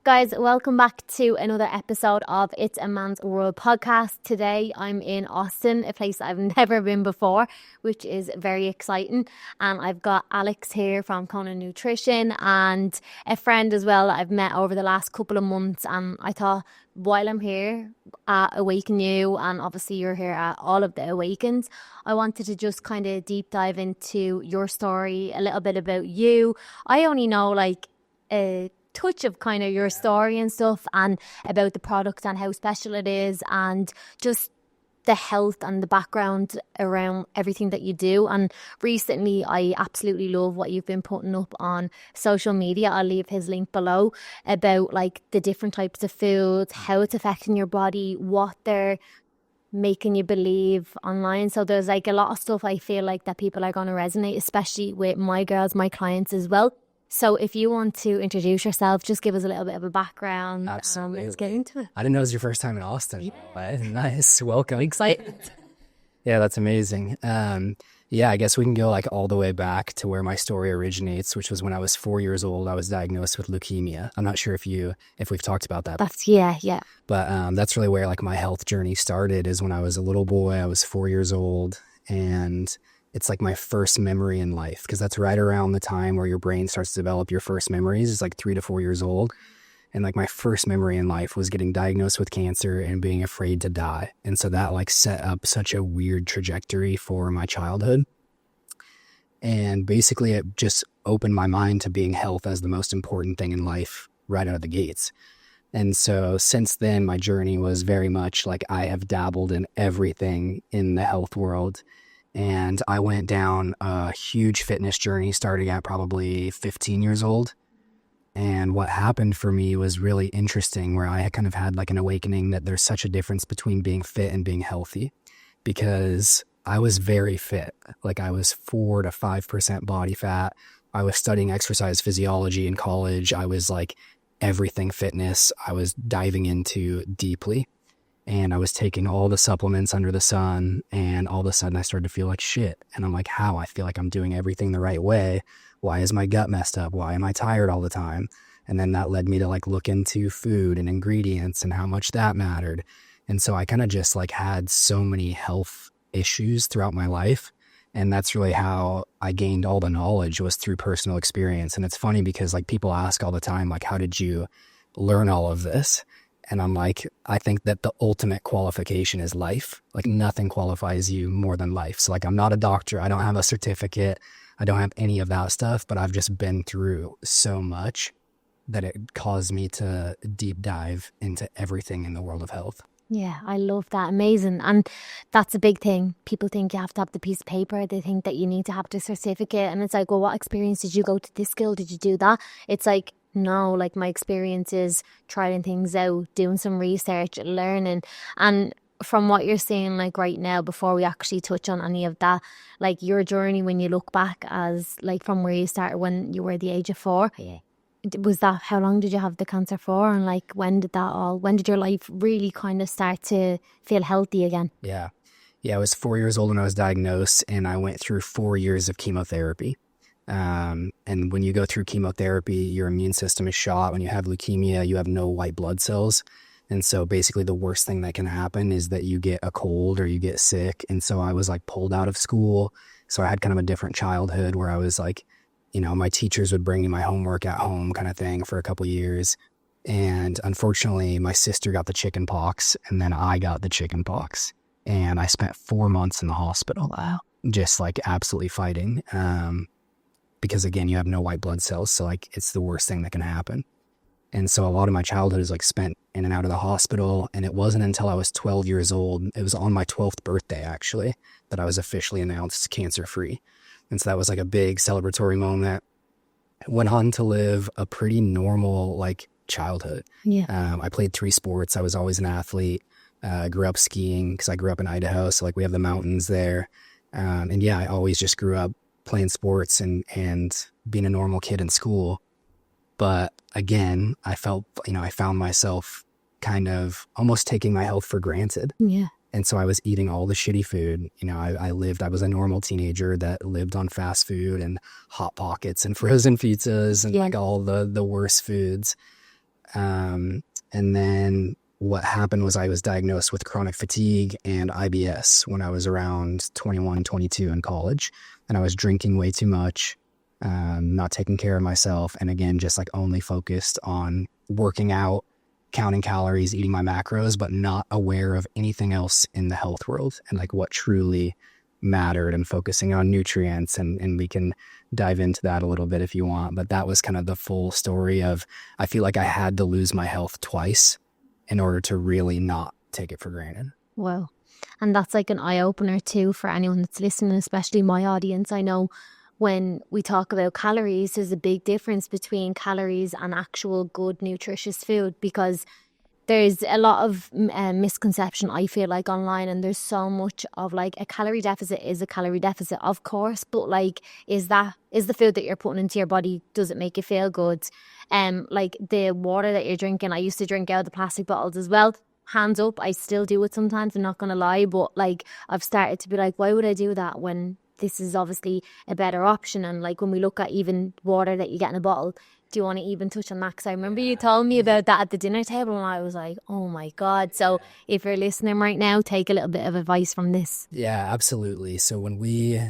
Guys, welcome back to another episode of It's a Man's World podcast. Today I'm in Austin, a place I've never been before, which is very exciting. And I've got Alex here from Conley Nutrition and a friend as well that I've met over the last couple of months. And I thought, while I'm here at Awaken You, and obviously you're here at all of the Awakens, I wanted to just kind of deep dive into your story, a little bit about you. I only know like a touch of kind of your story and stuff, and about the product and how special it is, and just the health and the background around everything that you do. And recently I absolutely love what you've been putting up on social media. I'll leave his link below, about like the different types of foods, how it's affecting your body, what they're making you believe online. So there's like a lot of stuff I feel like that people are going to resonate, especially with my girls, my clients as well. So if you want to introduce yourself, just give us a little bit of a background. Absolutely. Let's get into it. I didn't know it was your first time in Austin. Nice. Welcome. Excited. Yeah, that's amazing. I guess we can go like all the way back to where my story originates, which was when I was 4 years old. I was diagnosed with leukemia. I'm not sure if we've talked about that. Yeah. But that's really where like my health journey started, is when I was a little boy. I was 4 years old, and it's like my first memory in life, because that's right around the time where your brain starts to develop your first memories. It's like 3 to 4 years old. And like my first memory in life was getting diagnosed with cancer and being afraid to die. And so that like set up such a weird trajectory for my childhood. And basically it just opened my mind to being health as the most important thing in life right out of the gates. And so since then, my journey was very much like I have dabbled in everything in the health world. And I went down a huge fitness journey starting at probably 15 years old. And what happened for me was really interesting, where I kind of had like an awakening that there's such a difference between being fit and being healthy, because I was very fit. Like I was 4 to 5% body fat. I was studying exercise physiology in college. I was like everything fitness I was diving into deeply. And I was taking all the supplements under the sun, and all of a sudden I started to feel like shit. And I'm like, how? I feel like I'm doing everything the right way. Why is my gut messed up? Why am I tired all the time? And then that led me to like look into food and ingredients and how much that mattered. And so I kind of just like had so many health issues throughout my life. And that's really how I gained all the knowledge, was through personal experience. And it's funny because like people ask all the time, like, how did you learn all of this? And I'm like, I think that the ultimate qualification is life. Like nothing qualifies you more than life. So like, I'm not a doctor. I don't have a certificate. I don't have any of that stuff, but I've just been through so much that it caused me to deep dive into everything in the world of health. Yeah, I love that. Amazing. And that's a big thing. People think you have to have the piece of paper. They think that you need to have the certificate. And it's like, well, what experience did you go to this school? Did you do that? It's like, no, like my experience is trying things out, doing some research, learning. And from what you're saying, like right now, before we actually touch on any of that, like your journey, when you look back as like from where you started when you were the age of 4, was that, how long did you have the cancer for? And like, when did your life really kind of start to feel healthy again? Yeah, I was 4 years old when I was diagnosed, and I went through 4 years of chemotherapy. And when you go through chemotherapy, your immune system is shot. When you have leukemia, you have no white blood cells. And so basically the worst thing that can happen is that you get a cold or you get sick. And so I was like pulled out of school. So I had kind of a different childhood, where I was like, my teachers would bring me my homework at home kind of thing for a couple years. And unfortunately, my sister got the chicken pox, and then I got the chicken pox. And I spent 4 months in the hospital. Wow. Just like absolutely fighting. Because again, you have no white blood cells. So like, it's the worst thing that can happen. And so a lot of my childhood is like spent in and out of the hospital. And it wasn't until I was 12 years old, it was on my 12th birthday actually, that I was officially announced cancer free. And so that was like a big celebratory moment. I went on to live a pretty normal like childhood. Yeah. I played 3 sports. I was always an athlete. I grew up skiing because I grew up in Idaho. So like we have the mountains there. And yeah, I always just grew up playing sports and being a normal kid in school. But again, I found myself kind of almost taking my health for granted. Yeah. And so I was eating all the shitty food. I was a normal teenager that lived on fast food and Hot Pockets and frozen pizzas and like all the worst foods. And then what happened was I was diagnosed with chronic fatigue and IBS when I was around 21, 22 in college. And I was drinking way too much, not taking care of myself. And again, just like only focused on working out, counting calories, eating my macros, but not aware of anything else in the health world and like what truly mattered and focusing on nutrients. And we can dive into that a little bit if you want. But that was kind of the full story of, I feel like I had to lose my health twice in order to really not take it for granted. Wow. And that's like an eye-opener too for anyone that's listening, especially my audience. I know when we talk about calories, there's a big difference between calories and actual good nutritious food, because there's a lot of misconception, I feel like, online, and there's so much of like a calorie deficit is a calorie deficit, of course, but like, is the food that you're putting into your body, does it make you feel good? Like the water that you're drinking, I used to drink out of the plastic bottles as well. Hands up, I still do it sometimes, I'm not gonna lie, but like I've started to be like, why would I do that when this is obviously a better option? And like when we look at even water that you get in a bottle, do you want to even touch on that? Because I remember you told me about that at the dinner table and I was like, oh my God. So if you're listening right now, take a little bit of advice from this. Yeah, absolutely. So when we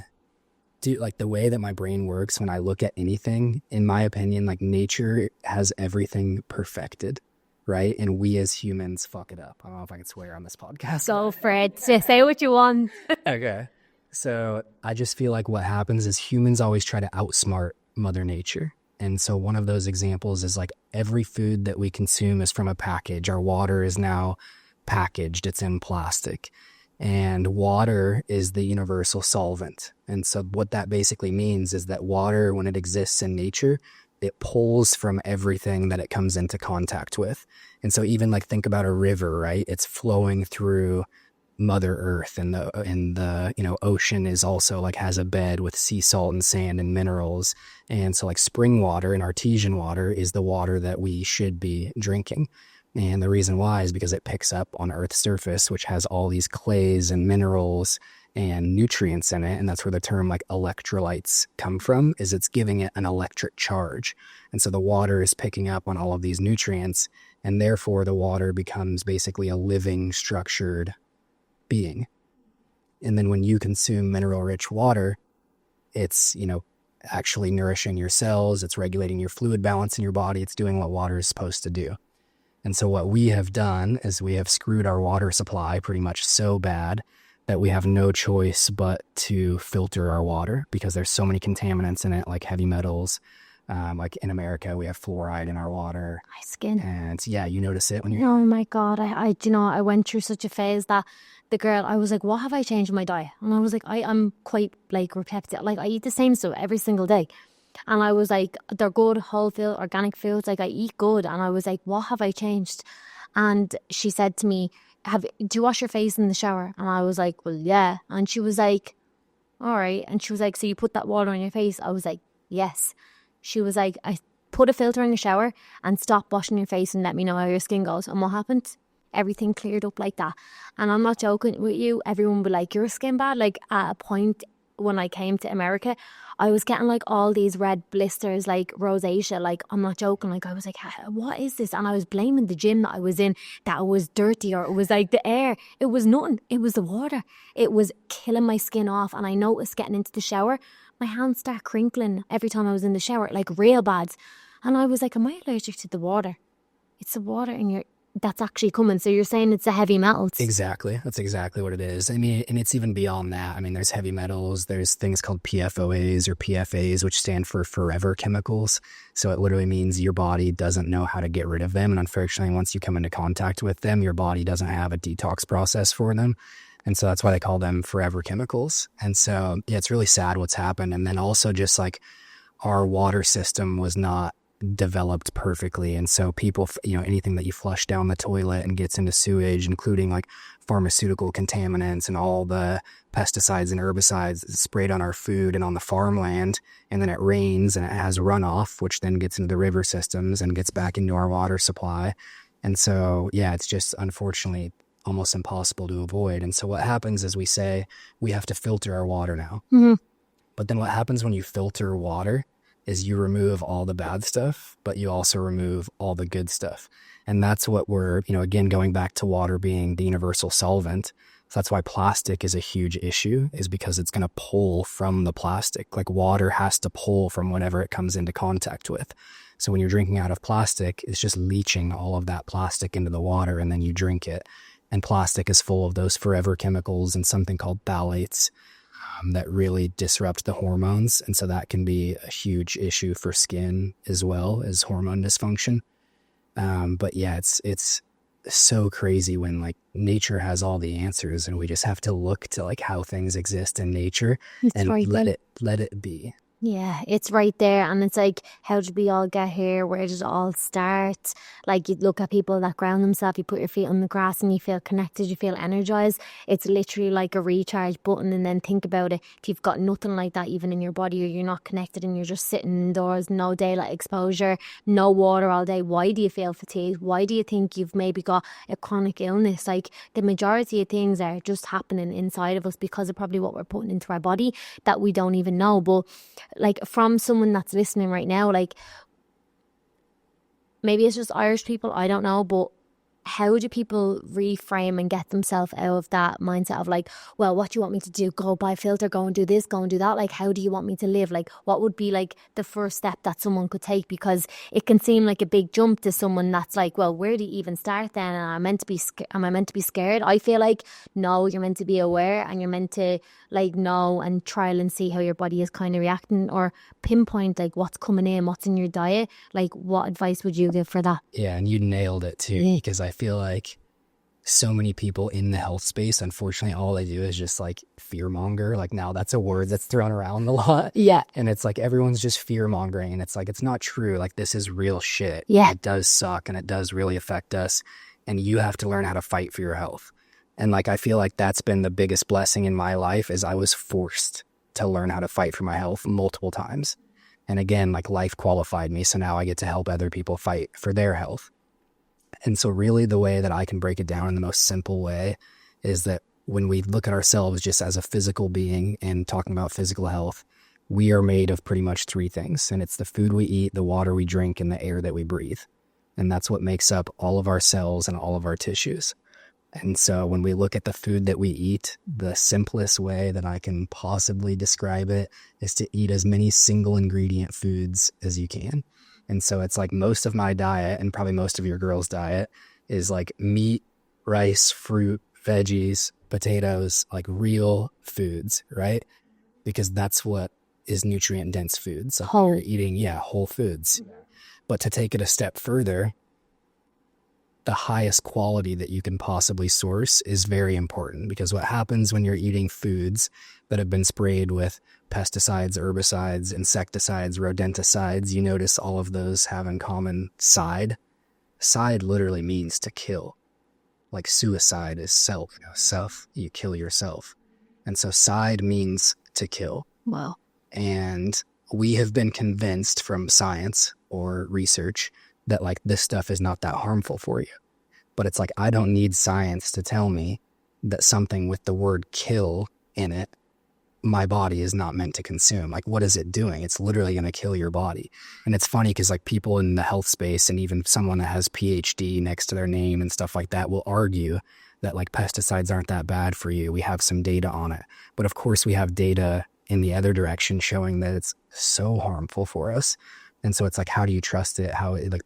do, like, the way that my brain works when I look at anything, in my opinion, like nature has everything perfected, right? And we as humans fuck it up. I don't know if I can swear on this podcast. Go for it. Say what you want. Okay. So I just feel like what happens is humans always try to outsmart Mother Nature. And so one of those examples is like every food that we consume is from a package. Our water is now packaged. It's in plastic. And water is the universal solvent. And so what that basically means is that water, when it exists in nature, it pulls from everything that it comes into contact with. And so even like think about a river, right? It's flowing through Mother Earth, and the ocean is also like has a bed with sea salt and sand and minerals. And so like spring water and artesian water is the water that we should be drinking. And the reason why is because it picks up on Earth's surface, which has all these clays and minerals and nutrients in it. And that's where the term like electrolytes come from, is it's giving it an electric charge. And so the water is picking up on all of these nutrients, and therefore the water becomes basically a living, structured being. And then when you consume mineral rich water, it's, actually nourishing your cells, it's regulating your fluid balance in your body, it's doing what water is supposed to do. And so what we have done is we have screwed our water supply pretty much so bad that we have no choice but to filter our water, because there's so many contaminants in it, like heavy metals. Like in America, we have fluoride in our water. My skin. And yeah, you notice it when you're... Oh my God. I went through such a phase that I was like, what have I changed in my diet? And I was like, I'm quite like repetitive. Like I eat the same stuff every single day. And I was like, they're good, whole food, organic foods. Like I eat good. And I was like, what have I changed? And she said to me, do you wash your face in the shower? And I was like, well, yeah. And she was like, all right. And she was like, so you put that water on your face? I was like, yes. She was like, I put a filter in the shower and stop washing your face and let me know how your skin goes. And what happened? Everything cleared up like that. And I'm not joking with you. Everyone would like, your skin bad. Like at a point when I came to America, I was getting like all these red blisters, like rosacea. Like I'm not joking. Like I was like, what is this? And I was blaming the gym that I was in, that it was dirty, or it was like the air. It was nothing. It was the water. It was killing my skin off. And I noticed getting into the shower, my hands start crinkling every time I was in the shower, like real bad. And I was like, am I allergic to the water? It's the water in your... that's actually coming. So you're saying it's the heavy metals? Exactly. That's exactly what it is. I mean, and it's even beyond that. I mean, there's heavy metals, there's things called PFOAs or PFAs, which stand for forever chemicals. So it literally means your body doesn't know how to get rid of them. And unfortunately, once you come into contact with them, your body doesn't have a detox process for them. And so that's why they call them forever chemicals. And so, yeah, it's really sad what's happened. And then also just like our water system was not developed perfectly. And so people, anything that you flush down the toilet and gets into sewage, including like pharmaceutical contaminants and all the pesticides and herbicides sprayed on our food and on the farmland, and then it rains and it has runoff, which then gets into the river systems and gets back into our water supply. And so, yeah, it's just unfortunately almost impossible to avoid. And so what happens is we say we have to filter our water now. Mm-hmm. But then what happens when you filter water is you remove all the bad stuff, but you also remove all the good stuff. And that's what we're, again, going back to water being the universal solvent. So that's why plastic is a huge issue, is because it's going to pull from the plastic. Like water has to pull from whatever it comes into contact with. So when you're drinking out of plastic, it's just leaching all of that plastic into the water, and then you drink it. And plastic is full of those forever chemicals and something called phthalates that really disrupt the hormones. And so that can be a huge issue for skin as well as hormone dysfunction. But yeah, it's so crazy when like nature has all the answers, and we just have to look to like how things exist in nature and let it be. Yeah, it's right there. And it's like, how did we all get here? Where did it all start? Like, you look at people that ground themselves, you put your feet on the grass and you feel connected, you feel energized. It's literally like a recharge button. And then think about it. If you've got nothing like that even in your body, or you're not connected and you're just sitting indoors, no daylight exposure, no water all day, why do you feel fatigued? Why do you think you've maybe got a chronic illness? Like, the majority of things are just happening inside of us because of probably what we're putting into our body that we don't even know. But like, from someone that's listening right now, like, maybe it's just Irish people, I don't know, but how do people reframe and get themselves out of that mindset of like, well, what do you want me to do? Go buy a filter, go and do this, go and do that? Like, how do you want me to live? Like, what would be like the first step that someone could take? Because it can seem like a big jump to someone that's like, well, where do you even start then? And am I meant to be scared? I feel like, no, you're meant to be aware, and you're meant to like know and trial and see how your body is kind of reacting, or pinpoint like what's coming in, what's in your diet. Like, what advice would you give for that? Yeah, and you nailed it too, because I feel like so many people in the health space, unfortunately, all they do is just like fear monger. Like, now that's a word that's thrown around a lot. Yeah. And it's like everyone's just fear mongering, and it's like, it's not true. Like, this is real shit. Yeah. It does suck, and it does really affect us. And you have to learn how to fight for your health. And like, I feel like that's been the biggest blessing in my life, is I was forced to learn how to fight for my health multiple times. And again, like, life qualified me. So now I get to help other people fight for their health. And so really the way that I can break it down in the most simple way is that when we look at ourselves just as a physical being and talking about physical health, we are made of pretty much three things. And it's the food we eat, the water we drink, and the air that we breathe. And that's what makes up all of our cells and all of our tissues. And so when we look at the food that we eat, the simplest way that I can possibly describe it is to eat as many single ingredient foods as you can. And so it's like most of my diet, and probably most of your girls' diet, is like meat, rice, fruit, veggies, potatoes, like real foods, right? Because that's what is nutrient dense foods. So you're eating, whole foods. But to take it a step further, the highest quality that you can possibly source is very important, because what happens when you're eating foods that have been sprayed with pesticides, herbicides, insecticides, rodenticides, you notice all of those have in common side. Side literally means to kill. Like, suicide is self, you kill yourself. And so side means to kill. Wow. And we have been convinced from science or research that like this stuff is not that harmful for you. But it's like, I don't need science to tell me that something with the word kill in it, my body is not meant to consume. Like, what is it doing? It's literally going to kill your body. And it's funny because like people in the health space, and even someone that has PhD next to their name and stuff like that, will argue that like pesticides aren't that bad for you. We have some data on it. But of course we have data in the other direction showing that it's so harmful for us. And so it's like, how do you trust it?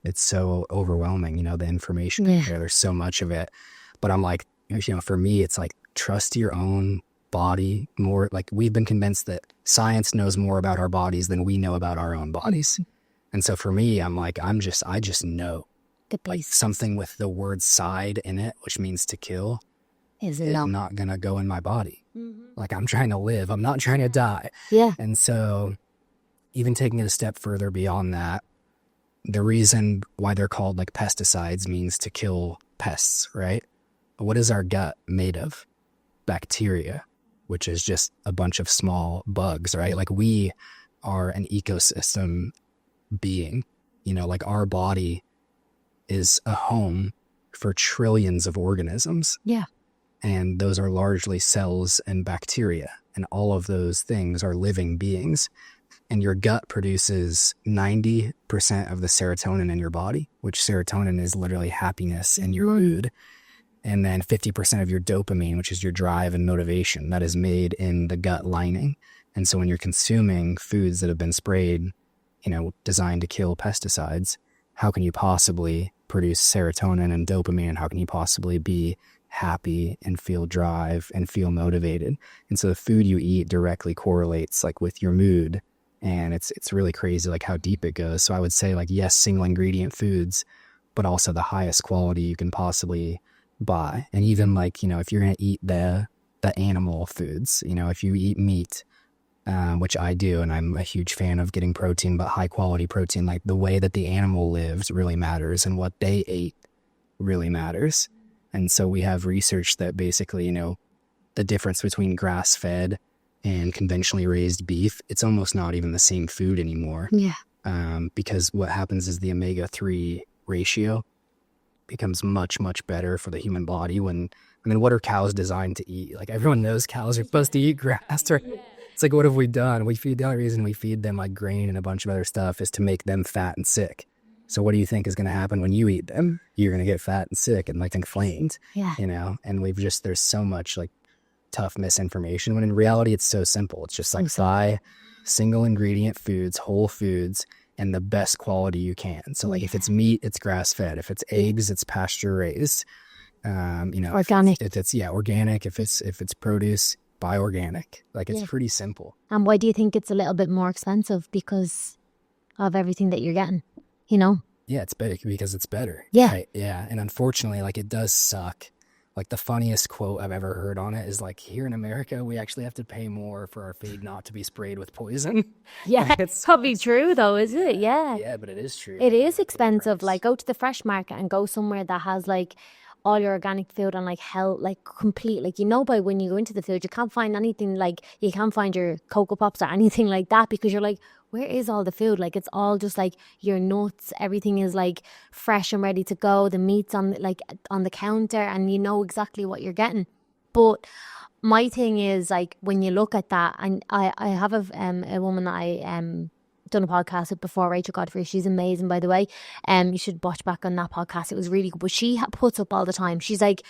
It's so overwhelming, the information there's so much of it. But I'm like, for me, it's like, trust your own body more. Like, we've been convinced that science knows more about our bodies than we know about our own bodies. And so for me, I'm like, I just know like something with the word side in it, which means to kill, is not going to go in my body. Mm-hmm. Like, I'm trying to live. I'm not trying to die. Yeah. And so even taking it a step further beyond that, the reason why they're called like pesticides means to kill pests, right? What is our gut made of? Bacteria, which is just a bunch of small bugs, right? Like, we are an ecosystem being, like our body is a home for trillions of organisms. Yeah. And those are largely cells and bacteria. And all of those things are living beings. And your gut produces 90% of the serotonin in your body, which serotonin is literally happiness and your mood. And then 50% of your dopamine, which is your drive and motivation, that is made in the gut lining. And so when you're consuming foods that have been sprayed, designed to kill pesticides, how can you possibly produce serotonin and dopamine? And how can you possibly be happy and feel drive and feel motivated? And so the food you eat directly correlates like with your mood. And it's really crazy like how deep it goes. So I would say like, yes, single ingredient foods, but also the highest quality you can possibly buy. And even like, if you're going to eat the animal foods, if you eat meat, which I do, and I'm a huge fan of getting protein, but high quality protein, like the way that the animal lives really matters and what they ate really matters. And so we have research that basically, the difference between grass fed and conventionally raised beef, it's almost not even the same food anymore. Yeah. Because what happens is the omega-3 ratio becomes much, much better for the human body what are cows designed to eat? Like everyone knows cows are supposed to eat grass, right? It's like, what have we done? The only reason we feed them like grain and a bunch of other stuff is to make them fat and sick. So what do you think is going to happen when you eat them? You're going to get fat and sick and like inflamed, and there's so much like tough misinformation when in reality it's so simple. It's just like buy single ingredient foods, whole foods, and the best quality you can. So like if it's meat, it's grass fed. If it's eggs, it's pasture raised. Organic. If it's organic. If it's produce, buy organic. Like it's pretty simple. And why do you think it's a little bit more expensive? Because of everything that you're getting, Yeah, it's better because it's better. Yeah. Right? Yeah. And unfortunately, like it does suck. Like the funniest quote I've ever heard on it is like, here in America, we actually have to pay more for our feed not to be sprayed with poison. Yeah, it's probably true though, is it? Yeah. Yeah, but it is true. It is expensive. Like go to the fresh market and go somewhere that has like all your organic food and like health, like complete, like, by when you go into the food, you can't find anything like, you can't find your Cocoa Pops or anything like that because you're like, where is all the food? Like it's all just like your nuts, everything is like fresh and ready to go. The meat's on the counter and you know exactly what you're getting. But my thing is like when you look at that, and I have a woman that I done a podcast with before, Rachel Godfrey. She's amazing, by the way. You should watch back on that podcast. It was really good. But she puts up all the time. She's like,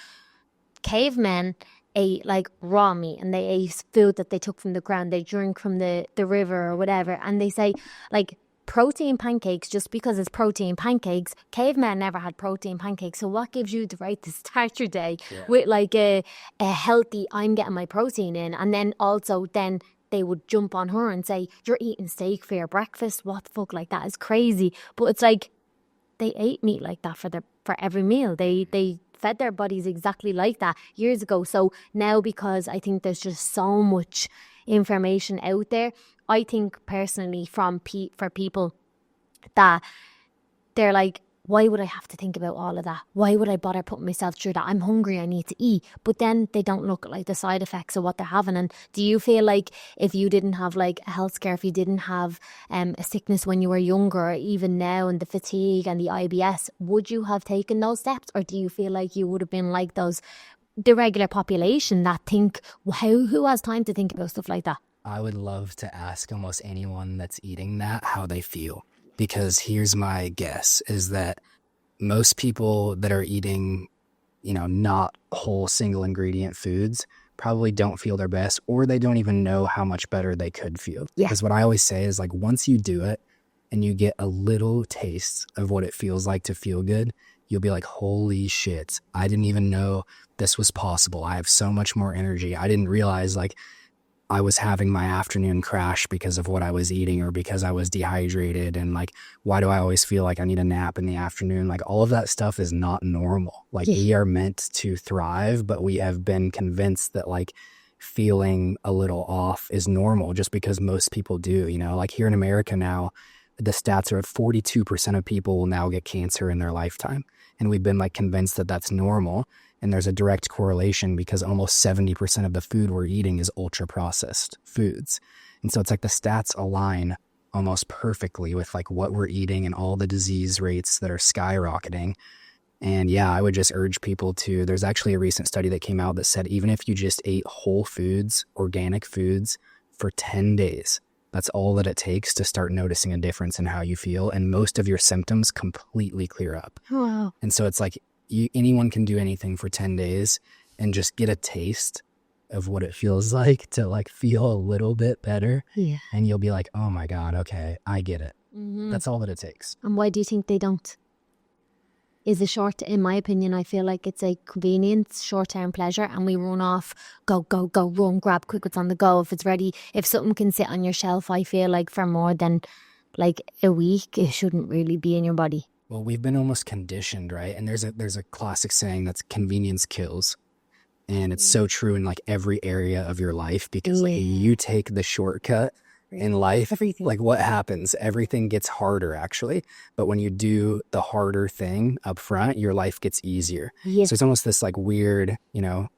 cavemen ate like raw meat and they ate food that they took from the ground. They drink from the river or whatever. And they say like protein pancakes, just because it's protein pancakes, cavemen never had protein pancakes. So what gives you the right to start your day with like a healthy, I'm getting my protein in? And then also then they would jump on her and say, you're eating steak for your breakfast. What the fuck? Like that is crazy. But it's like they ate meat like that for every meal. They fed their bodies exactly like that years ago. So now, because I think there's just so much information out there, I think personally for people that they're like, why would I have to think about all of that? Why would I bother putting myself through that? I'm hungry, I need to eat. But then they don't look at like the side effects of what they're having. And do you feel like if you didn't have like a health scare, if you didn't have a sickness when you were younger, or even now, and the fatigue and the IBS, would you have taken those steps? Or do you feel like you would have been like the regular population that think, who has time to think about stuff like that? I would love to ask almost anyone that's eating that how they feel. Because here's my guess, is that most people that are eating, not whole single ingredient foods probably don't feel their best, or they don't even know how much better they could feel. Yeah. Because what I always say is like, once you do it and you get a little taste of what it feels like to feel good, you'll be like, holy shit, I didn't even know this was possible. I have so much more energy. I didn't realize like I was having my afternoon crash because of what I was eating or because I was dehydrated. And like, why do I always feel like I need a nap in the afternoon? Like all of that stuff is not normal. Like we are meant to thrive, but we have been convinced that like feeling a little off is normal just because most people do, like here in America now, the stats are at 42% of people will now get cancer in their lifetime. And we've been like convinced that that's normal. And there's a direct correlation because almost 70% of the food we're eating is ultra processed foods. And so it's like the stats align almost perfectly with like what we're eating and all the disease rates that are skyrocketing. And yeah, I would just urge people to, there's actually a recent study that came out that said even if you just ate whole foods, organic foods for 10 days, That's all that it takes to start noticing a difference in how you feel. And most of your symptoms completely clear up. Wow. And so it's like anyone can do anything for 10 days and just get a taste of what it feels like to like feel a little bit better. Yeah. And you'll be like, oh my God, okay, I get it. Mm-hmm. That's all that it takes. And why do you think they don't? Is it short? In my opinion, I feel like it's a convenience, short-term pleasure, and we run off, go, run, grab quick what's on the go. If it's ready, if something can sit on your shelf, I feel like for more than like a week, it shouldn't really be in your body. Well, we've been almost conditioned, right? And there's a classic saying that's convenience kills. And it's so true in like every area of your life, because like, you take the shortcut in life, everything. Like what happens? Everything gets harder actually. But when you do the harder thing up front, your life gets easier. Yes. So it's almost this like weird,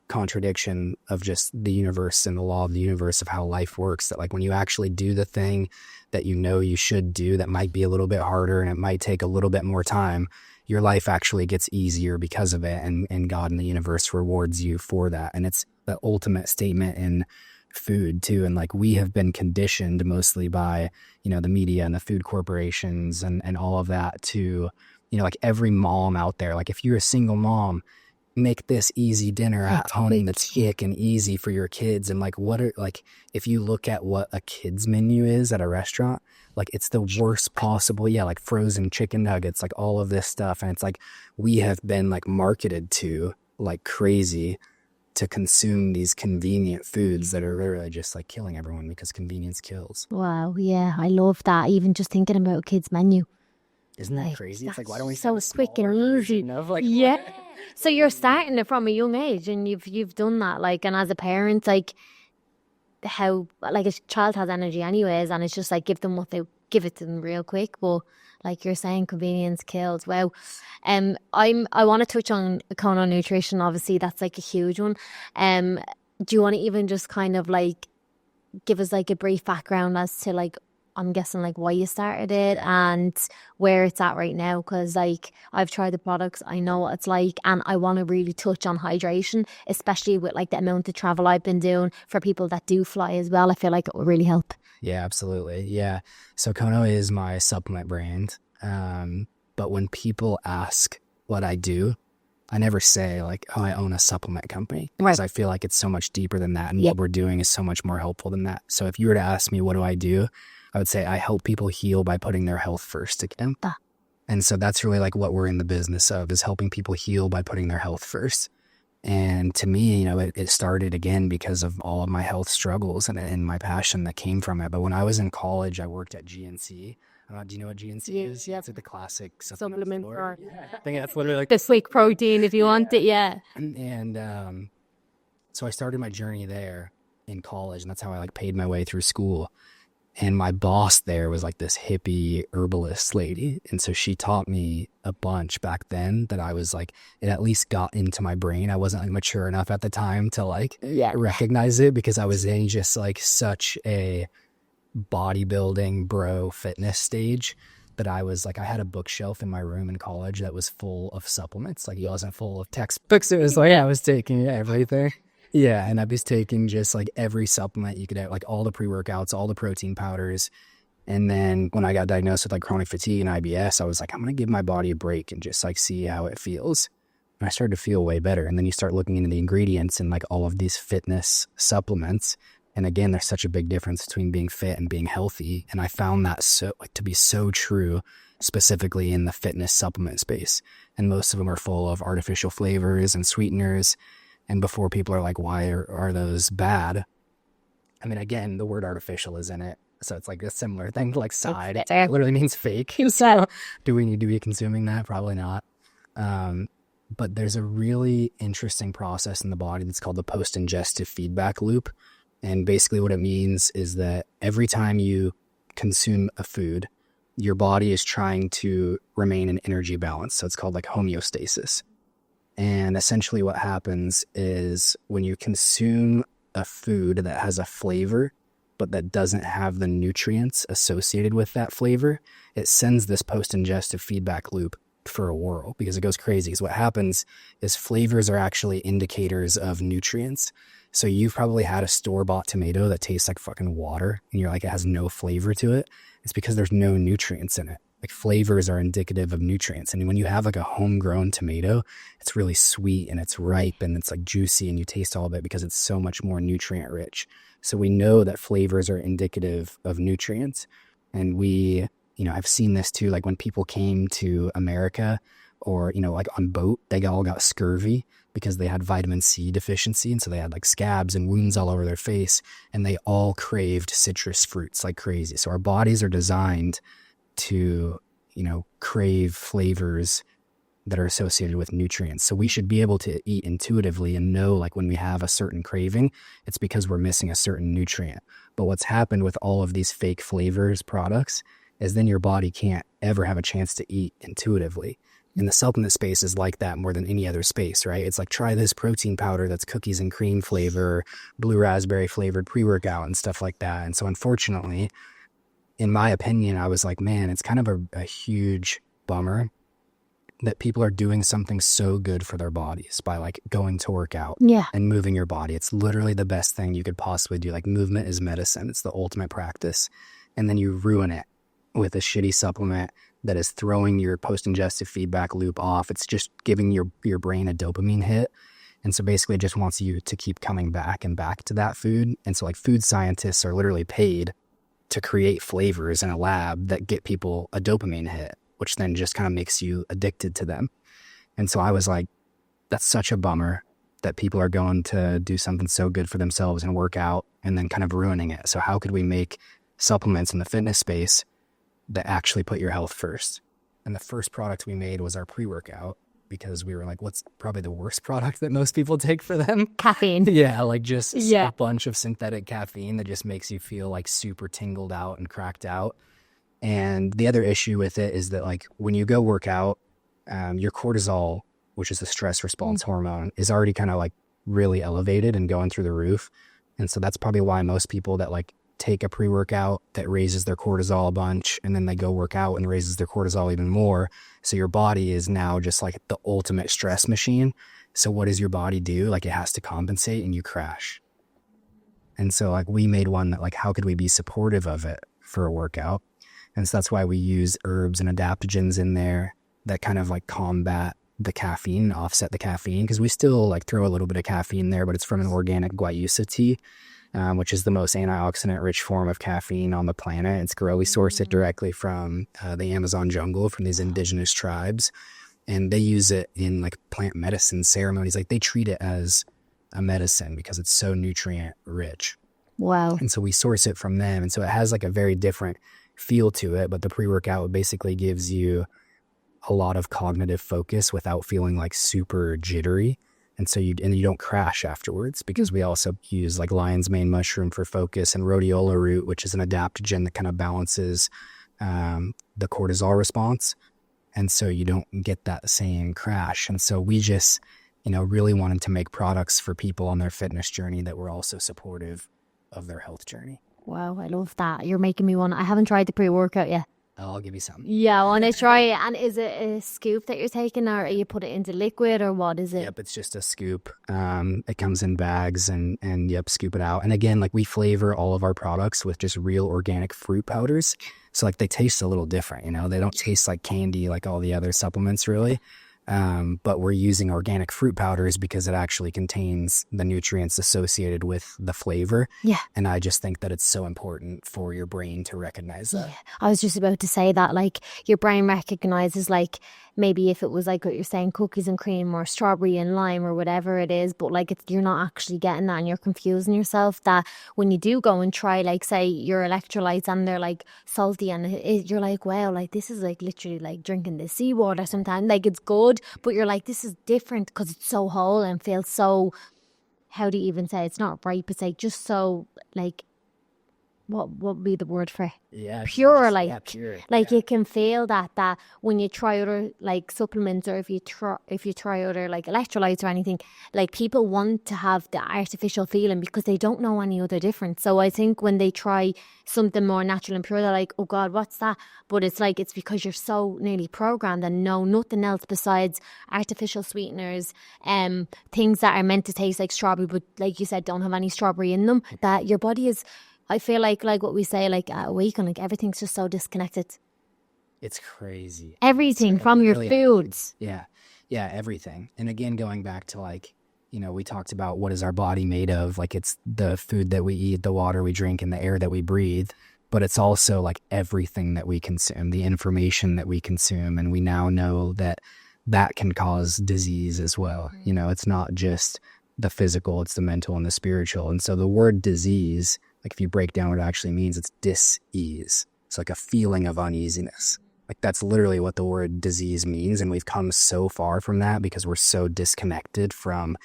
contradiction of just the universe and the law of the universe of how life works. That like when you actually do the thing that you know you should do, that might be a little bit harder and it might take a little bit more time, your life actually gets easier because of it. And God and the universe rewards you for that. And it's the ultimate statement in food too. And like we have been conditioned mostly by, the media and the food corporations and all of that to, like every mom out there, like if you're a single mom, make this easy dinner at home that's quick and easy for your kids. And like if you look at what a kid's menu is at a restaurant, like it's the worst possible. Yeah. Like frozen chicken nuggets, like all of this stuff. And it's like, we have been like marketed to like crazy to consume these convenient foods that are literally just like killing everyone because convenience kills. Wow. Yeah. I love that. Even just thinking about a kid's menu. Isn't that crazy? It's like, why don't we so quick and easy? Like, yeah. So you're starting it from a young age, and you've done that. Like, and as a parent, like how like a child has energy anyways, and it's just like give it to them real quick. But like you're saying, convenience kills. Wow. I want to touch on Kono nutrition. Obviously, that's like a huge one. Do you want to even just kind of like give us like a brief background as to like, I'm guessing like why you started it and where it's at right now? Because like I've tried the products, I know what it's like, and I want to really touch on hydration, especially with like the amount of travel I've been doing for people that do fly as well. I feel like it will really help. Yeah, absolutely. Yeah. So Kono is my supplement brand. But when people ask what I do, I never say like, oh, I own a supplement company. Because I feel like it's so much deeper than that. And what we're doing is so much more helpful than that. So if you were to ask me, what do I do? I would say I help people heal by putting their health first again. And so that's really like what we're in the business of, is helping people heal by putting their health first. And to me, it started again because of all of my health struggles and my passion that came from it. But when I was in college, I worked at GNC. Do you know what GNC is? Yeah, it's like the classic supplement store. I think that's literally like the Swick protein if you want it. Yeah. And so I started my journey there in college, and that's how I like paid my way through school. And my boss there was like this hippie herbalist lady. And so she taught me a bunch back then that I was like, it at least got into my brain. I wasn't like mature enough at the time to like recognize it, because I was in just like such a bodybuilding bro fitness stage that I was like, I had a bookshelf in my room in college that was full of supplements. Like it wasn't full of textbooks. It was like, I was taking everything. Yeah, and I was taking just like every supplement you could have, like all the pre-workouts, all the protein powders. And then when I got diagnosed with like chronic fatigue and IBS, I was like, I'm going to give my body a break and just like see how it feels. And I started to feel way better. And then you start looking into the ingredients and like all of these fitness supplements. And again, there's such a big difference between being fit and being healthy. And I found that to be so true, specifically in the fitness supplement space. And most of them are full of artificial flavors and sweeteners. And before people are like, why are those bad? I mean, again, the word artificial is in it. So it's like a similar thing, like side. It literally means fake. So do we need to be consuming that? Probably not. But there's a really interesting process in the body that's called the post-ingestive feedback loop. And basically what it means is that every time you consume a food, your body is trying to remain in energy balance. So it's called like homeostasis. And essentially what happens is when you consume a food that has a flavor, but that doesn't have the nutrients associated with that flavor, it sends this post-ingestive feedback loop for a whirl, because it goes crazy. Because what happens is flavors are actually indicators of nutrients. So you've probably had a store-bought tomato that tastes like fucking water and you're like, it has no flavor to it. It's because there's no nutrients in it. Like flavors are indicative of nutrients. And when you have like a homegrown tomato, it's really sweet and it's ripe and it's like juicy and you taste all of it because it's so much more nutrient rich. So we know that flavors are indicative of nutrients. And we, I've seen this too, like when people came to America or, like on boat, they all got scurvy because they had vitamin C deficiency. And so they had like scabs and wounds all over their face and they all craved citrus fruits like crazy. So our bodies are designed to, crave flavors that are associated with nutrients. So we should be able to eat intuitively and know like when we have a certain craving, it's because we're missing a certain nutrient. But what's happened with all of these fake flavors products is then your body can't ever have a chance to eat intuitively. And the supplement space is like that more than any other space, right? It's like, try this protein powder that's cookies and cream flavor, blue raspberry flavored pre-workout and stuff like that. And so unfortunately, in my opinion, I was like, man, it's kind of a huge bummer that people are doing something so good for their bodies by like going to work out and moving your body. It's literally the best thing you could possibly do. Like movement is medicine. It's the ultimate practice. And then you ruin it with a shitty supplement that is throwing your post-ingestive feedback loop off. It's just giving your brain a dopamine hit. And so basically it just wants you to keep coming back and back to that food. And so like food scientists are literally paid to create flavors in a lab that get people a dopamine hit, which then just kind of makes you addicted to them. And so I was like, that's such a bummer that people are going to do something so good for themselves and work out and then kind of ruining it. So how could we make supplements in the fitness space that actually put your health first? And the first product we made was our pre-workout because we were like, what's probably the worst product that most people take for them? Caffeine. Yeah, like just a bunch of synthetic caffeine that just makes you feel like super tingled out and cracked out. And the other issue with it is that like when you go work out, your cortisol, which is the stress response hormone, is already kind of like really elevated and going through the roof. And so that's probably why most people that like take a pre-workout that raises their cortisol a bunch and then they go work out and raises their cortisol even more. So your body is now just like the ultimate stress machine. So what does your body do? Like it has to compensate and you crash. And so like we made one that like, how could we be supportive of it for a workout? And so that's why we use herbs and adaptogens in there that kind of like combat the caffeine, offset the caffeine, because we still like throw a little bit of caffeine there, but it's from an organic guayusa tea, which is the most antioxidant rich form of caffeine on the planet. It's grown. We source it directly from the Amazon jungle, from these indigenous tribes. And they use it in like plant medicine ceremonies. Like they treat it as a medicine because it's so nutrient rich. Wow. And so we source it from them. And so it has like a very different feel to it, but the pre-workout basically gives you a lot of cognitive focus without feeling like super jittery. And so you don't crash afterwards, because we also use like lion's mane mushroom for focus and rhodiola root, which is an adaptogen that kind of balances the cortisol response. And so you don't get that same crash. And so we just, really wanted to make products for people on their fitness journey that were also supportive of their health journey. Wow, I love that. You're making me want. I haven't tried the pre-workout yet. I'll give you some. Yeah, I want to try it. And is it a scoop that you're taking, or you put it into liquid, or what is it? Yep, it's just a scoop. It comes in bags and yep, scoop it out. And again, like we flavor all of our products with just real organic fruit powders. So like they taste a little different, they don't taste like candy like all the other supplements really. But we're using organic fruit powders because it actually contains the nutrients associated with the flavor. Yeah. And I just think that it's so important for your brain to recognize that. Yeah. I was just about to say that, like, your brain recognizes, like, maybe if it was like what you're saying, cookies and cream or strawberry and lime or whatever it is, but like you're not actually getting that and you're confusing yourself, that when you do go and try, like, say your electrolytes and they're like salty and you're like, wow, like this is like literally like drinking the seawater sometimes. Like it's good, but you're like, this is different because it's so whole and feels so, how do you even say, it's not ripe, it's like just so like what would be the word for it? Yeah. Pure, just- like, yeah, pure. like yeah. you can feel that when you try other like supplements, or if you try other like electrolytes or anything, like people want to have the artificial feeling because they don't know any other difference. So I think when they try something more natural and pure, they're like, oh God, what's that? But it's like, it's because you're so nearly programmed and know nothing else besides artificial sweeteners, things that are meant to taste like strawberry, but like you said, don't have any strawberry in them, that your body is, I feel like what we say, like at a weekend, like everything's just so disconnected. It's crazy. Everything from your really foods. Yeah. Yeah, everything. And again, going back to like, we talked about what is our body made of? Like it's the food that we eat, the water we drink, and the air that we breathe. But it's also like everything that we consume, the information that we consume. And we now know that can cause disease as well. It's not just the physical, it's the mental and the spiritual. And so the word disease, like if you break down what it actually means, it's dis-ease. It's like a feeling of uneasiness. Like that's literally what the word disease means. And we've come so far from that because we're so disconnected from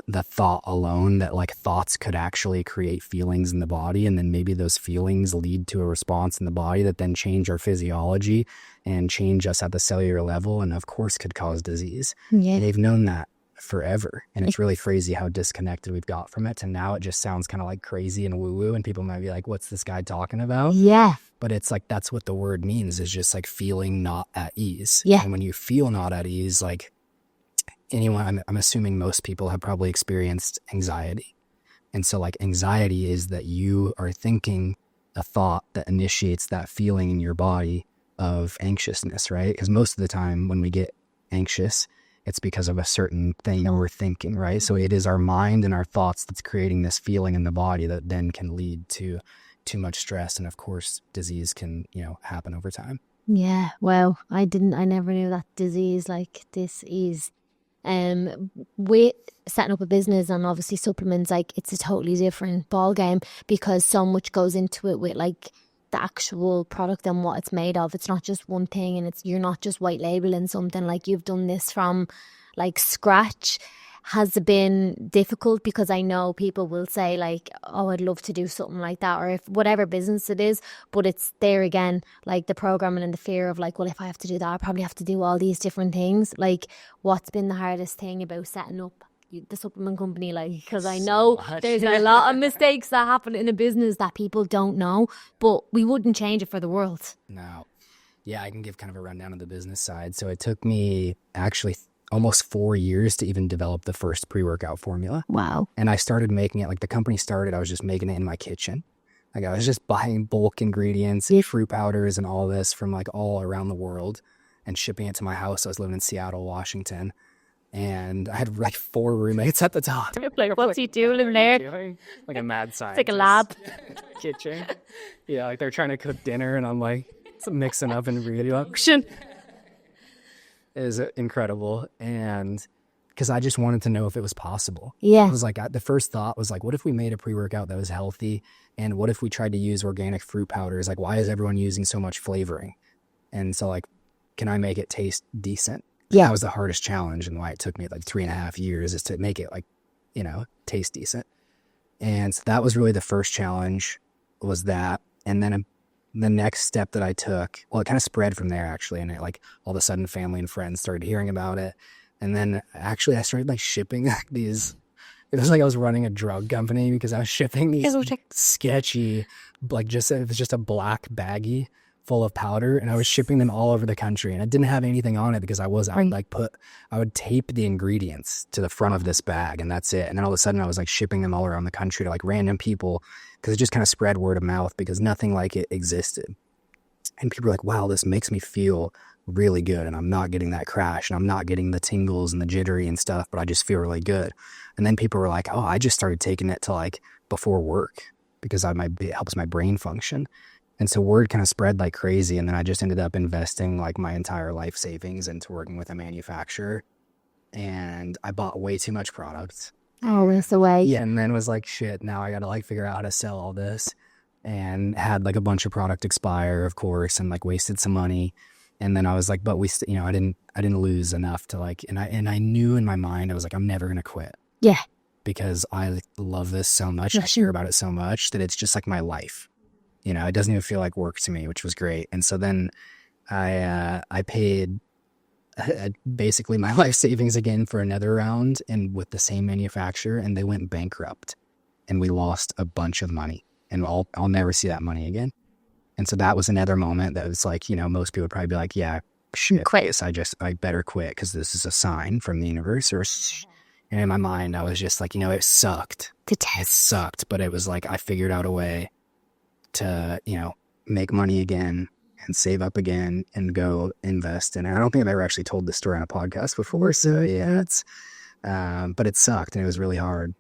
the thought alone, that like thoughts could actually create feelings in the body. And then maybe those feelings lead to a response in the body that then change our physiology and change us at the cellular level. And of course could cause disease. Yeah. And they've known that forever. And it's really crazy how disconnected we've got from it. And now it just sounds kind of like crazy and woo woo. And people might be like, what's this guy talking about? Yeah. But it's like, that's what the word means, is just like feeling not at ease. Yeah. And when you feel not at ease, like anyone, I'm assuming most people have probably experienced anxiety. And so like anxiety is that you are thinking a thought that initiates that feeling in your body of anxiousness, right? Because most of the time when we get anxious, it's because of a certain thing that we're thinking, right? So it is our mind and our thoughts that's creating this feeling in the body that then can lead to too much stress. And of course, disease can, happen over time. Yeah. Well, I never knew that disease like this is. With setting up a business and obviously supplements, like it's a totally different ball game because so much goes into it with like the actual product and what it's made of. It's not just one thing, and you're not just white labeling something. Like you've done this from like scratch. Has it been difficult? Because I know people will say like, oh, I'd love to do something like that, or if whatever business it is, but it's there again, like the programming and the fear of like, well, if I have to do that, I probably have to do all these different things. Like what's been the hardest thing about setting up the supplement company? Like, because I know there's a lot of mistakes that happen in a business that people don't know, but we wouldn't change it for the world. No. Yeah, I can give kind of a rundown of the business side. So it took me actually almost 4 years to even develop the first pre-workout formula. Wow. And I started making it, like the company started, I was just making it in my kitchen. Like I was just buying bulk ingredients, fruit powders and all this from like all around the world and shipping it to my house. I was living in Seattle, Washington. And I had like 4 roommates at the time. Like, what's he doing in there? Like a mad scientist. It's like a lab. Kitchen. Yeah, like they're trying to cook dinner and I'm like mixing up ingredients. It is incredible. And because I just wanted to know if it was possible. Yeah. It was like, the first thought was like, what if we made a pre-workout that was healthy? And what if we tried to use organic fruit powders? Like, why is everyone using so much flavoring? And so like, can I make it taste decent? Yeah. That was the hardest challenge, and why it took me like 3.5 years is to make it like, taste decent. And so that was really the first challenge, was that. And then the next step that I took, well, it kind of spread from there actually. And it, like all of a sudden family and friends started hearing about it. And then actually I started like shipping these, it was like I was running a drug company because I was shipping these sketchy, like it was just a black baggie full of powder, and I was shipping them all over the country, and it didn't have anything on it because I would tape the ingredients to the front of this bag, and that's it. And then all of a sudden I was like shipping them all around the country to like random people, because it just kind of spread word of mouth because nothing like it existed. And people were like, wow, this makes me feel really good, and I'm not getting that crash, and I'm not getting the tingles and the jittery and stuff, but I just feel really good. And then people were like, oh, I just started taking it to like before work because it helps my brain function. And so word kind of spread like crazy. And then I just ended up investing like my entire life savings into working with a manufacturer. And I bought way too much product. Oh, that's the way. Yeah. And then was like, shit, now I got to like figure out how to sell all this. And had like a bunch of product expire, of course, and like wasted some money. And then I was like, but I didn't lose enough to like, and I knew in my mind, I was like, I'm never going to quit. Yeah. because I love this so much. I share about it so much that it's just like my life. You know, it doesn't even feel like work to me, which was great. And so then I paid basically my life savings again for another round, and with the same manufacturer, and they went bankrupt, and we lost a bunch of money, and I'll never see that money again. And so that was another moment that was like, you know, most people would probably be like, yeah, shit, Quit. I better quit because this is a sign from the universe. And in my mind, I was just like, you know, it sucked. It sucked, but it was like I figured out a way to, you know, make money again and save up again and go invest. And I don't think I've ever actually told this story on a podcast before. So yeah, but it sucked and it was really hard,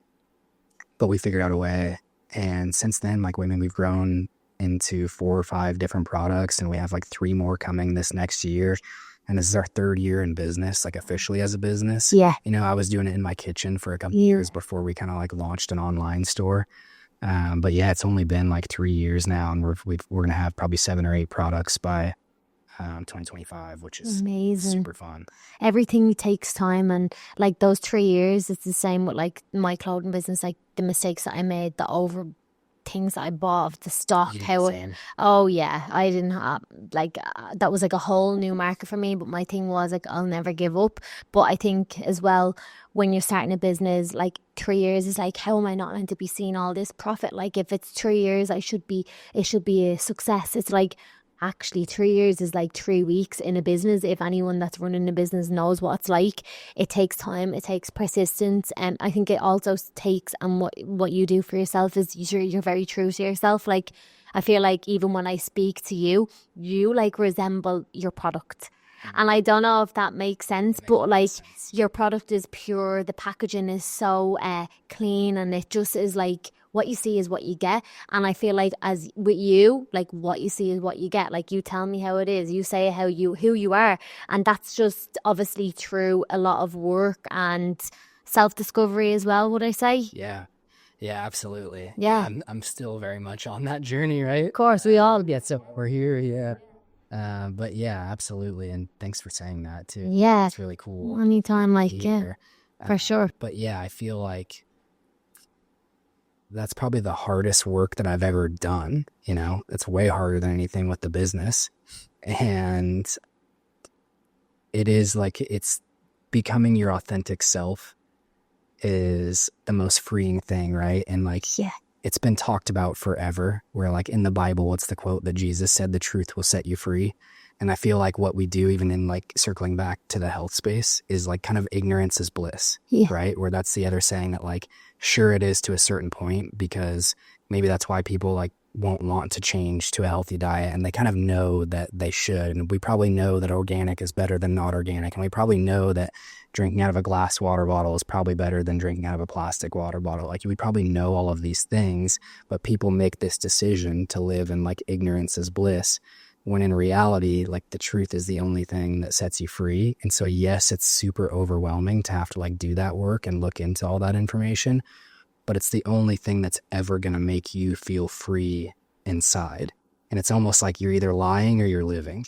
but we figured out a way. And since then, like women, we've grown into 4 or 5 different products, and we have like 3 more coming this next year. And this is our 3rd year in business, like officially as a business. Yeah. You know, I was doing it in my kitchen for a couple of years before we kind of like launched an online store. But yeah, it's only been like 3 years now, and we're going to have probably 7 or 8 products by 2025, which is amazing. Super fun. Everything takes time, and like those 3 years, it's the same with like my clothing business. Like the mistakes that I made, the over things that I bought, the stock, oh yeah, I didn't have like that was like a whole new market for me. But my thing was like, I'll never give up. But I think as well, when you're starting a business, like 3 years is like, how am I not meant to be seeing all this profit? Like if it's 3 years, it should be a success. It's like, actually 3 years is like 3 weeks in a business. If anyone that's running a business knows what it's like, it takes time, it takes persistence. And I think it also takes, and what you do for yourself is you're very true to yourself. Like I feel like even when I speak to you like resemble your product. And I don't know if that makes sense, but like your product is pure, the packaging is so clean, and it just is like, what you see is what you get. And I feel like as with you, like what you see is what you get. Like you tell me how it is, you say who you are, and that's just obviously through a lot of work and self-discovery as well, would I say? Yeah, absolutely. Yeah, I'm still very much on that journey, right? Of course, we all get, so we're here. Yeah. But yeah, absolutely. And thanks for saying that too. Yeah, it's really cool. Anytime, like yeah, for sure. But yeah, I feel like that's probably the hardest work that I've ever done. You know, it's way harder than anything with the business. And it is like, it's becoming your authentic self is the most freeing thing, right? And like, it's been talked about forever, where like in the Bible, what's the quote that Jesus said, the truth will set you free. And I feel like what we do, even in like circling back to the health space, is like kind of ignorance is bliss, right? Where that's the other saying that like, sure it is to a certain point, because maybe that's why people like won't want to change to a healthy diet, and they kind of know that they should. And we probably know that organic is better than not organic. And we probably know that drinking out of a glass water bottle is probably better than drinking out of a plastic water bottle. Like we probably know all of these things, but people make this decision to live in like ignorance is bliss, when in reality, like the truth is the only thing that sets you free. And so yes, it's super overwhelming to have to like do that work and look into all that information, but it's the only thing that's ever going to make you feel free inside. And it's almost like you're either lying or you're living.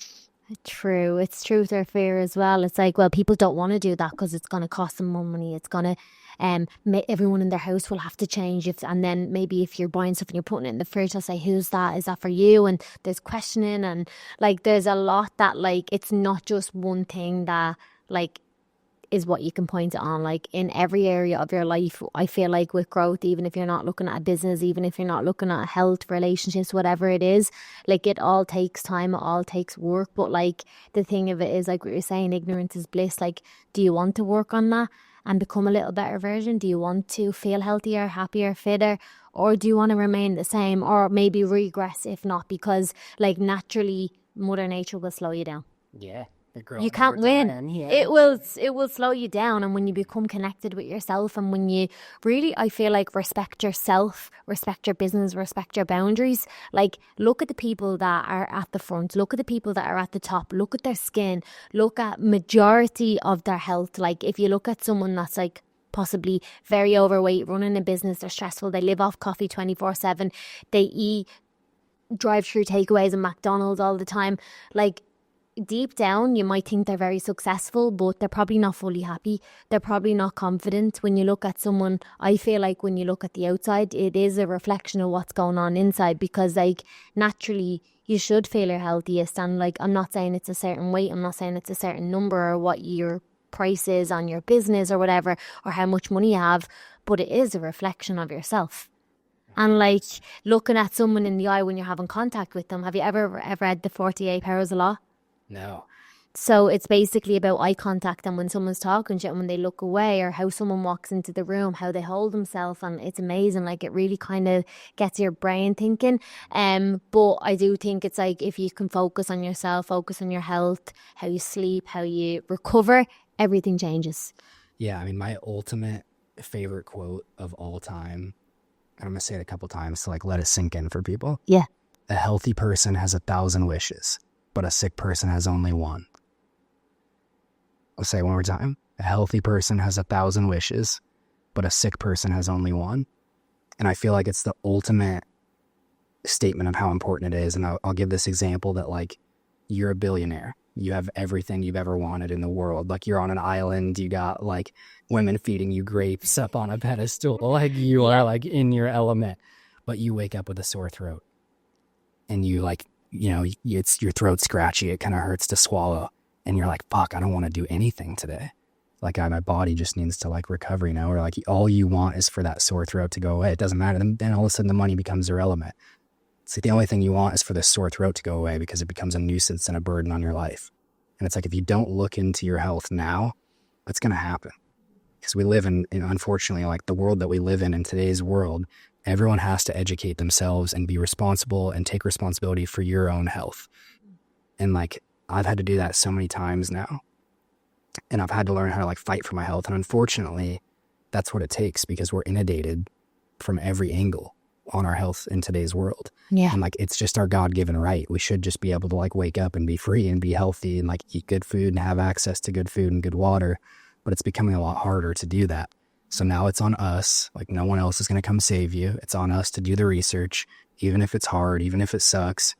True. It's truth or fear as well. It's like, well, people don't want to do that because it's going to cost them more money. It's going to, everyone in their house will have to change. And then maybe if you're buying stuff and you're putting it in the fridge, they'll say, who's that? Is that for you? And there's questioning, and like, there's a lot that like, it's not just one thing that like is what you can point it on. Like in every area of your life, I feel like with growth, even if you're not looking at a business, even if you're not looking at health, relationships, whatever it is, like it all takes time, it all takes work. But like the thing of it is, like what you're saying, ignorance is bliss. Like, do you want to work on that and become a little better version? Do you want to feel healthier, happier, fitter? Or do you want to remain the same, or maybe regress if not? Because like naturally Mother Nature will slow you down. Yeah. You can't win. It will slow you down. And when you become connected with yourself, and when you really, I feel like, respect yourself, respect your business, respect your boundaries, like look at the people that are at the front, look at the people that are at the top, look at their skin, look at majority of their health. Like if you look at someone that's like possibly very overweight, running a business, they're stressful, they live off coffee 24/7, they eat drive-through takeaways and McDonald's all the time, like deep down, you might think they're very successful, but they're probably not fully happy. They're probably not confident. When you look at someone, I feel like when you look at the outside, it is a reflection of what's going on inside, because like naturally you should feel your healthiest. And like, I'm not saying it's a certain weight, I'm not saying it's a certain number or what your price is on your business or whatever, or how much money you have, but it is a reflection of yourself. And like looking at someone in the eye when you're having contact with them, have you ever read the 48 Hours of Law? No. So it's basically about eye contact, and when someone's talking to you and when they look away, or how someone walks into the room, how they hold themselves, and it's amazing. Like it really kind of gets your brain thinking. But I do think it's like if you can focus on yourself, focus on your health, how you sleep, how you recover, everything changes. Yeah, I mean, my ultimate favorite quote of all time, and I'm going to say it a couple times to like let it sink in for people. Yeah. A healthy person has 1,000 wishes, but a sick person has only one. I'll say it one more time. A healthy person has 1,000 wishes, but a sick person has only one. And I feel like it's the ultimate statement of how important it is. And I'll give this example that like you're a billionaire. You have everything you've ever wanted in the world. Like you're on an island. You got like women feeding you grapes up on a pedestal. Like you are like in your element, but you wake up with a sore throat and you like, you know, it's your throat scratchy. It kind of hurts to swallow. And you're like, fuck, I don't want to do anything today. Like my body just needs to like recover, you know, or like all you want is for that sore throat to go away. It doesn't matter. Then all of a sudden the money becomes irrelevant. It's like the only thing you want is for the sore throat to go away because it becomes a nuisance and a burden on your life. And it's like, if you don't look into your health now, what's going to happen? Because we live in, unfortunately, like the world that we live in today's world, everyone has to educate themselves and be responsible and take responsibility for your own health. And like, I've had to do that so many times now. And I've had to learn how to like fight for my health. And unfortunately, that's what it takes because we're inundated from every angle on our health in today's world. Yeah. And like, it's just our God-given right. We should just be able to like wake up and be free and be healthy and like eat good food and have access to good food and good water. But it's becoming a lot harder to do that. So now it's on us. Like no one else is going to come save you. It's on us to do the research, even if it's hard, even if it sucks.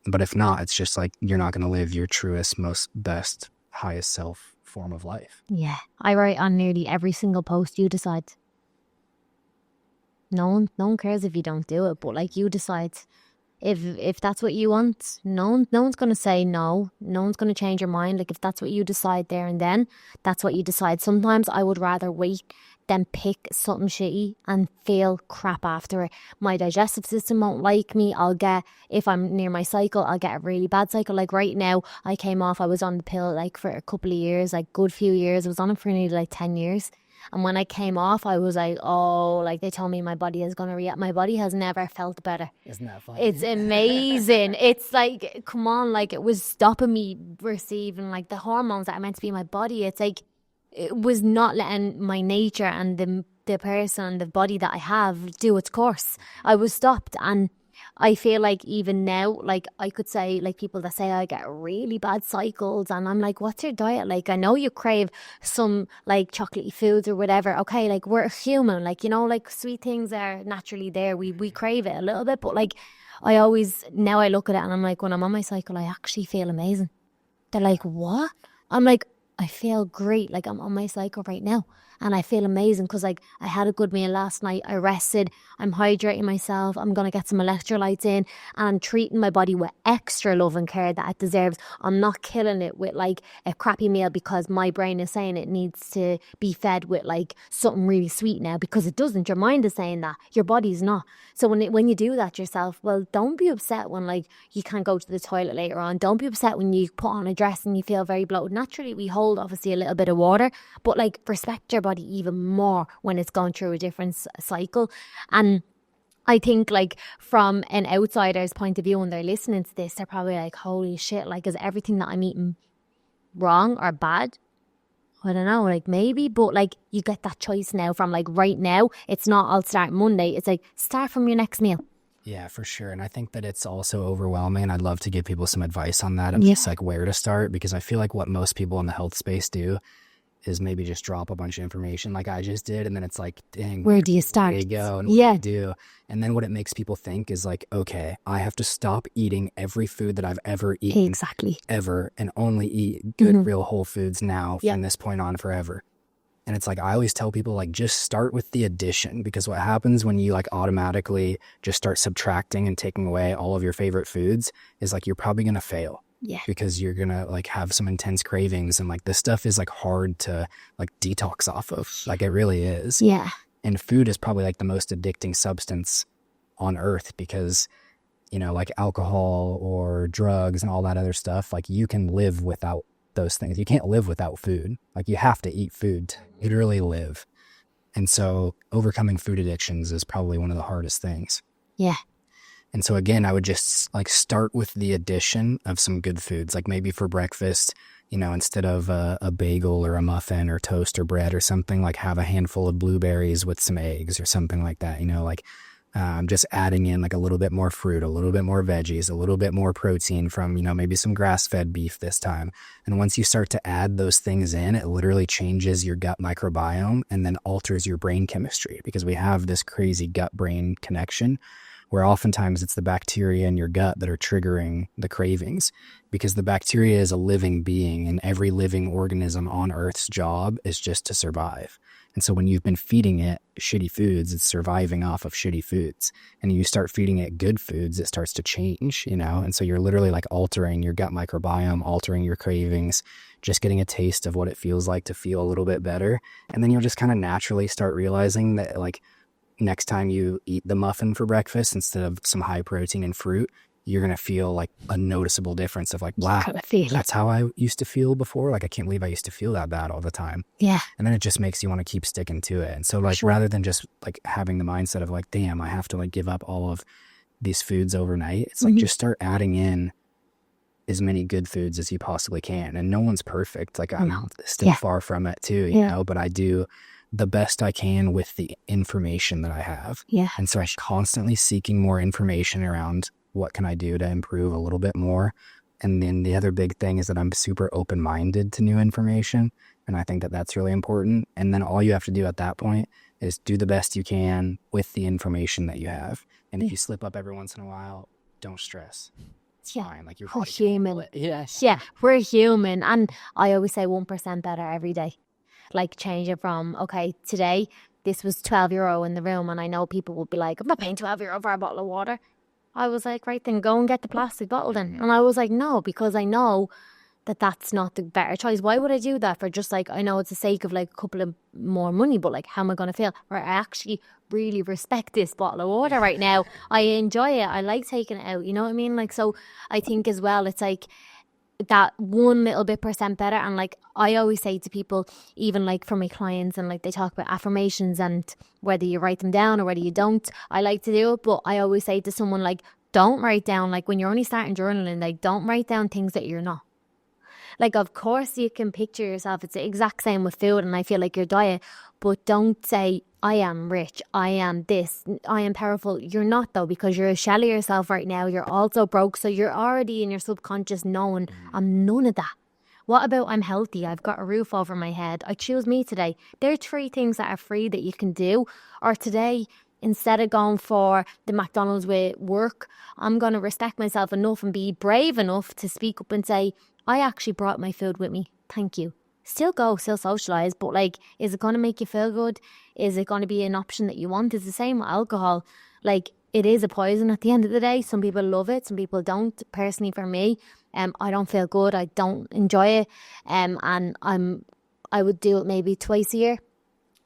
But if not, it's just like you're not going to live your truest, most best, highest self form of life. Yeah. I write on nearly every single post, you decide. No one cares if you don't do it, but like you decide. If that's what you want, no one's going to say no. No one's going to change your mind. Like if that's what you decide there and then, that's what you decide. Sometimes I would rather wait than pick something shitty and feel crap after it. My digestive system won't like me. If I'm near my cycle, I'll get a really bad cycle. Like right now, I was on the pill like for a couple of years, like good few years. I was on it for nearly like 10 years. And when I came off, I was like, oh, like they told me my body is going to react. My body has never felt better. Isn't that funny? It's amazing. It's like, come on, like it was stopping me receiving like the hormones that are meant to be in my body. It's like, it was not letting my nature and the person, the body that I have do its course. I was stopped. And I feel like even now, like I could say, like people that say I get really bad cycles, and I'm like, what's your diet like? I know you crave some like chocolatey foods or whatever. Okay, like we're human, like, you know, like sweet things are naturally there. We crave it a little bit, but like now I look at it and I'm like, when I'm on my cycle, I actually feel amazing. They're like, what? I'm like, I feel great. Like I'm on my cycle right now. And I feel amazing because like I had a good meal last night. I rested. I'm hydrating myself. I'm going to get some electrolytes in. And I'm treating my body with extra love and care that it deserves. I'm not killing it with like a crappy meal because my brain is saying it needs to be fed with like something really sweet now, because it doesn't. Your mind is saying that. Your body's not. So when you do that yourself, well, don't be upset when like you can't go to the toilet later on. Don't be upset when you put on a dress and you feel very bloated. Naturally, we hold obviously a little bit of water, but like respect your body even more when it's gone through a different cycle. And I think like from an outsider's point of view, when they're listening to this, they're probably like, holy shit, like is everything that I'm eating wrong or bad? I don't know, like maybe, but like you get that choice now from like right now. It's not I'll start Monday. It's like start from your next meal. Yeah, for sure. And I think that it's also overwhelming. I'd love to give people some advice on that of Yeah. just like where to start, because I feel like what most people in the health space do is maybe just drop a bunch of information like I just did. And then it's like, dang, Where do you start? There you go. And what do you do? And then what it makes people think is like, okay, I have to stop eating every food that I've ever eaten. Exactly. Ever, and only eat good, real whole foods now from this point on forever. And it's like, I always tell people, like, just start with the addition, because what happens when you like automatically just start subtracting and taking away all of your favorite foods is like, you're probably going to fail. Yeah. Because you're going to like have some intense cravings, and like this stuff is like hard to like detox off of. Like it really is. Yeah. And food is probably like the most addicting substance on earth, because, you know, like alcohol or drugs and all that other stuff, like you can live without those things. You can't live without food. Like you have to eat food to literally live. And so overcoming food addictions is probably one of the hardest things. Yeah. And so again, I would just like start with the addition of some good foods. Like maybe for breakfast, you know, instead of a bagel or a muffin or toast or bread or something, like have a handful of blueberries with some eggs or something like that. You know, like just adding in like a little bit more fruit, a little bit more veggies, a little bit more protein from, you know, maybe some grass-fed beef this time. And once you start to add those things in, it literally changes your gut microbiome and then alters your brain chemistry, because we have this crazy gut-brain connection where oftentimes it's the bacteria in your gut that are triggering the cravings, because the bacteria is a living being, and every living organism on Earth's job is just to survive. And so when you've been feeding it shitty foods, it's surviving off of shitty foods. And you start feeding it good foods, it starts to change, you know? And so you're literally like altering your gut microbiome, altering your cravings, just getting a taste of what it feels like to feel a little bit better. And then you'll just kind of naturally start realizing that like next time you eat the muffin for breakfast instead of some high protein and fruit, you're going to feel like a noticeable difference of like, wow, that's how I used to feel before. Like, I can't believe I used to feel that bad all the time. Yeah. And then it just makes you want to keep sticking to it. And so like, rather than just like having the mindset of like, damn, I have to like give up all of these foods overnight. It's like, just start adding in as many good foods as you possibly can. And no one's perfect. Like I'm still far from it too, you know, but I do the best I can with the information that I have. Yeah. And so I'm constantly seeking more information around what can I do to improve a little bit more. And then the other big thing is that I'm super open-minded to new information. And I think that that's really important. And then all you have to do at that point is do the best you can with the information that you have. And if you slip up every once in a while, don't stress. It's fine. Like you're human. Yeah, we're human. And I always say 1% better every day. Like change it from, okay, today this was €12 in the room, and I know people will be like, I'm not paying €12 for a bottle of water. I was like, right, then go and get the plastic bottle then. And I was like, no, because I know that that's not the better choice. Why would I do that for just like, I know it's the sake of like a couple of more money, but like, how am I going to feel? Or I actually really respect this bottle of water right now. I enjoy it. I like taking it out. You know what I mean? Like, so I think as well, it's like that one little bit % better. And like I always say to people, even like for my clients, and like they talk about affirmations and whether you write them down or whether you don't, I like to do it. But I always say to someone, like, don't write down, like when you're only starting journaling, like don't write down things that you're not. Like, of course you can picture yourself. It's the exact same with food, and I feel like your diet, but don't say, I am rich, I am this, I am powerful. You're not though, because you're a shell of yourself right now. You're also broke. So you're already in your subconscious knowing, I'm none of that. What about I'm healthy? I've got a roof over my head. I choose me today. There are 3 things that are free that you can do. Or today, instead of going for the McDonald's with work, I'm going to respect myself enough and be brave enough to speak up and say, I actually brought my food with me. Thank you. Still go, still socialise, but like, is it going to make you feel good? Is it going to be an option that you want? It's the same with alcohol. Like, it is a poison at the end of the day. Some people love it, some people don't. Personally, for me, I don't feel good. I don't enjoy it. And I would do it maybe twice a year,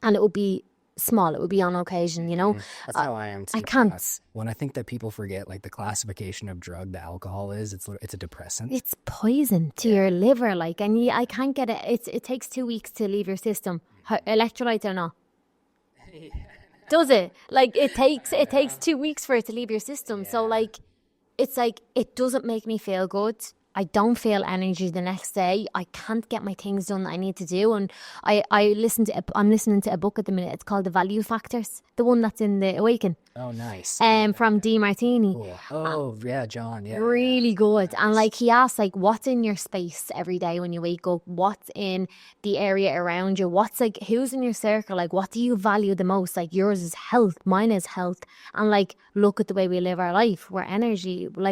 and it would be small. It would be on occasion, you know. That's how I am too. I can't. When I think that people forget like the classification of drug that alcohol is, it's a depressant. It's poison to your liver, like, and I can't get it. It takes 2 weeks to leave your system. Electrolytes or not? Does it? Like, it takes 2 weeks for it to leave your system. So like, it's like, it doesn't make me feel good. I don't feel energy the next day. I can't get my things done that I need to do. And I'm listening to a book at the minute. It's called The Value Factors, the one that's in the Awaken. Oh, nice. From D Martini. Cool. Oh, yeah, John. Yeah. Really good. Nice. And like he asked, like, what's in your space every day when you wake up? What's in the area around you? What's like, who's in your circle? Like, what do you value the most? Like, yours is health, mine is health. And like, look at the way we live our life. We're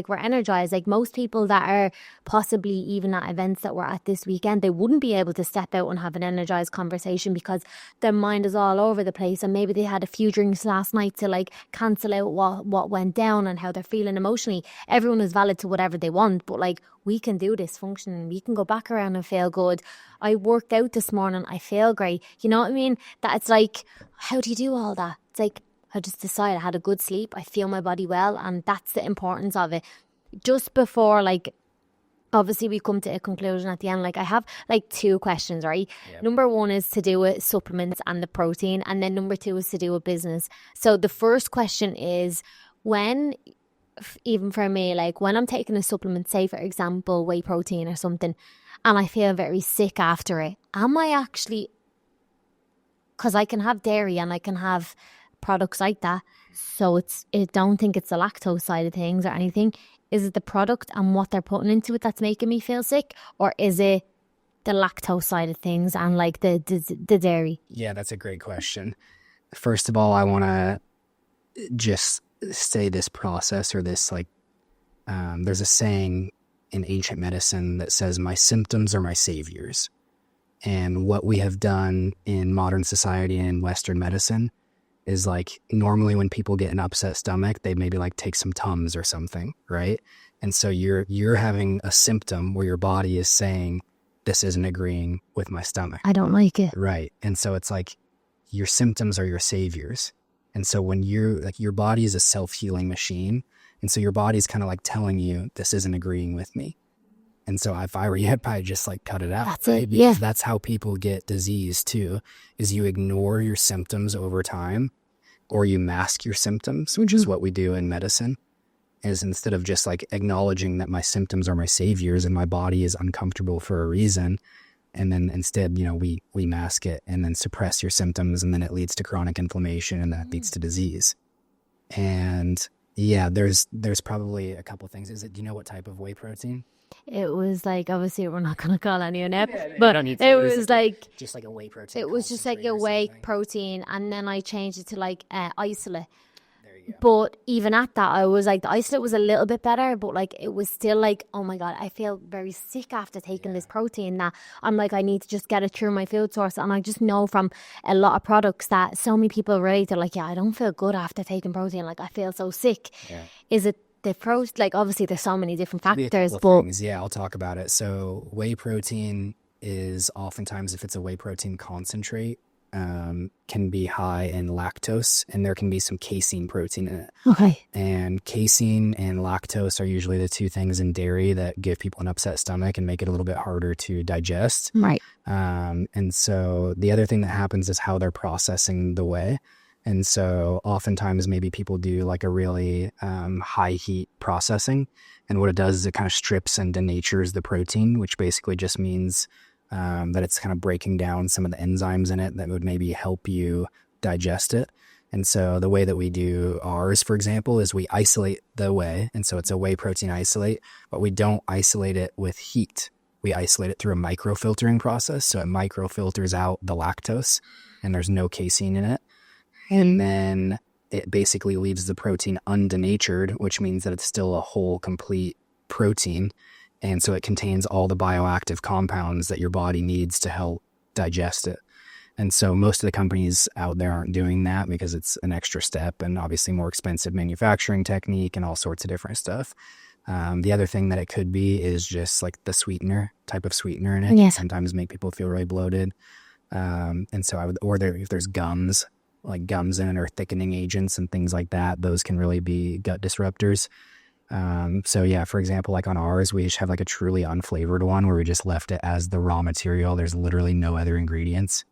we're energized. Like most people that are possibly even at events that we're at this weekend, they wouldn't be able to step out and have an energized conversation because their mind is all over the place. And maybe they had a few drinks last night to like cancel out what went down and how they're feeling emotionally. Everyone is valid to whatever they want, but like we can do this functioning. We can go back around and feel good. I worked out this morning. I feel great. You know what I mean? That it's like, how do you do all that? It's like, I just decided I had a good sleep. I feel my body well. And that's the importance of it. Just before, like, obviously we come to a conclusion at the end. Like I have like 2 questions, right? Yep. Number 1 is to do with supplements and the protein. And then number 2 is to do with business. So the first question is when, even for me, like when I'm taking a supplement, say for example, whey protein or something, and I feel very sick after it, am I actually, because I can have dairy and I can have products like that, so I don't think it's the lactose side of things or anything. Is it the product and what they're putting into it that's making me feel sick, or is it the lactose side of things and like the dairy? Yeah, that's a great question. First of all, I want to just say this process or this like there's a saying in ancient medicine that says my symptoms are my saviors. And what we have done in modern society and in Western medicine is like normally when people get an upset stomach, they maybe like take some Tums or something, right? And so you're having a symptom where your body is saying, this isn't agreeing with my stomach. I don't like it. Right. And so it's like your symptoms are your saviors. And so when you're like, your body is a self-healing machine. And so your body's kind of like telling you, this isn't agreeing with me. And so if I were you, I'd probably just like cut it out. That's right? it. Yeah. Because that's how people get disease too, is you ignore your symptoms over time or you mask your symptoms, which is what we do in medicine, is instead of just like acknowledging that my symptoms are my saviors and my body is uncomfortable for a reason. And then instead, we mask it and then suppress your symptoms, and then it leads to chronic inflammation and that leads to disease. And yeah, there's probably a couple things. Do you know what type of whey protein? It was like, obviously we're not going to call anyone out, Yeah, but don't need to. it was like just like a whey protein. it was just like a concentrate or whey something. protein, and then I changed it to like isolate. There you go. But even at that, I was like, the isolate was a little bit better, but like it was still like, oh my God, I feel very sick after taking this protein that I'm like, I need to just get it through my food source. And I just know from a lot of products that so many people relate, they're like, yeah, I don't feel good after taking protein. Like I feel so sick. Yeah. Is it the protein? Like obviously there's so many different Be a factors, couple of but things. Yeah, I'll talk about it. So whey protein is oftentimes, if it's a whey protein concentrate, can be high in lactose, and there can be some casein protein in it. okay. And casein and lactose are usually the 2 things in dairy that give people an upset stomach and make it a little bit harder to digest. Right. And so the other thing that happens is how they're processing the whey. And so oftentimes maybe people do like a really high heat processing. And what it does is it kind of strips and denatures the protein, which basically just means that it's kind of breaking down some of the enzymes in it that would maybe help you digest it. And so the way that we do ours, for example, is we isolate the whey. And so it's a whey protein isolate, but we don't isolate it with heat. We isolate it through a microfiltering process. So it microfilters out the lactose and there's no casein in it. And then it basically leaves the protein undenatured, which means that it's still a whole, complete protein. And so it contains all the bioactive compounds that your body needs to help digest it. And so most of the companies out there aren't doing that because it's an extra step and obviously more expensive manufacturing technique and all sorts of different stuff. The other thing that it could be is just like the type of sweetener in it. Yes. Sometimes make people feel really bloated. And so if there's gums in it or thickening agents and things like that, those can really be gut disruptors. So yeah, for example, like on ours, we just have like a truly unflavored one where we just left it as the raw material. There's literally no other ingredients.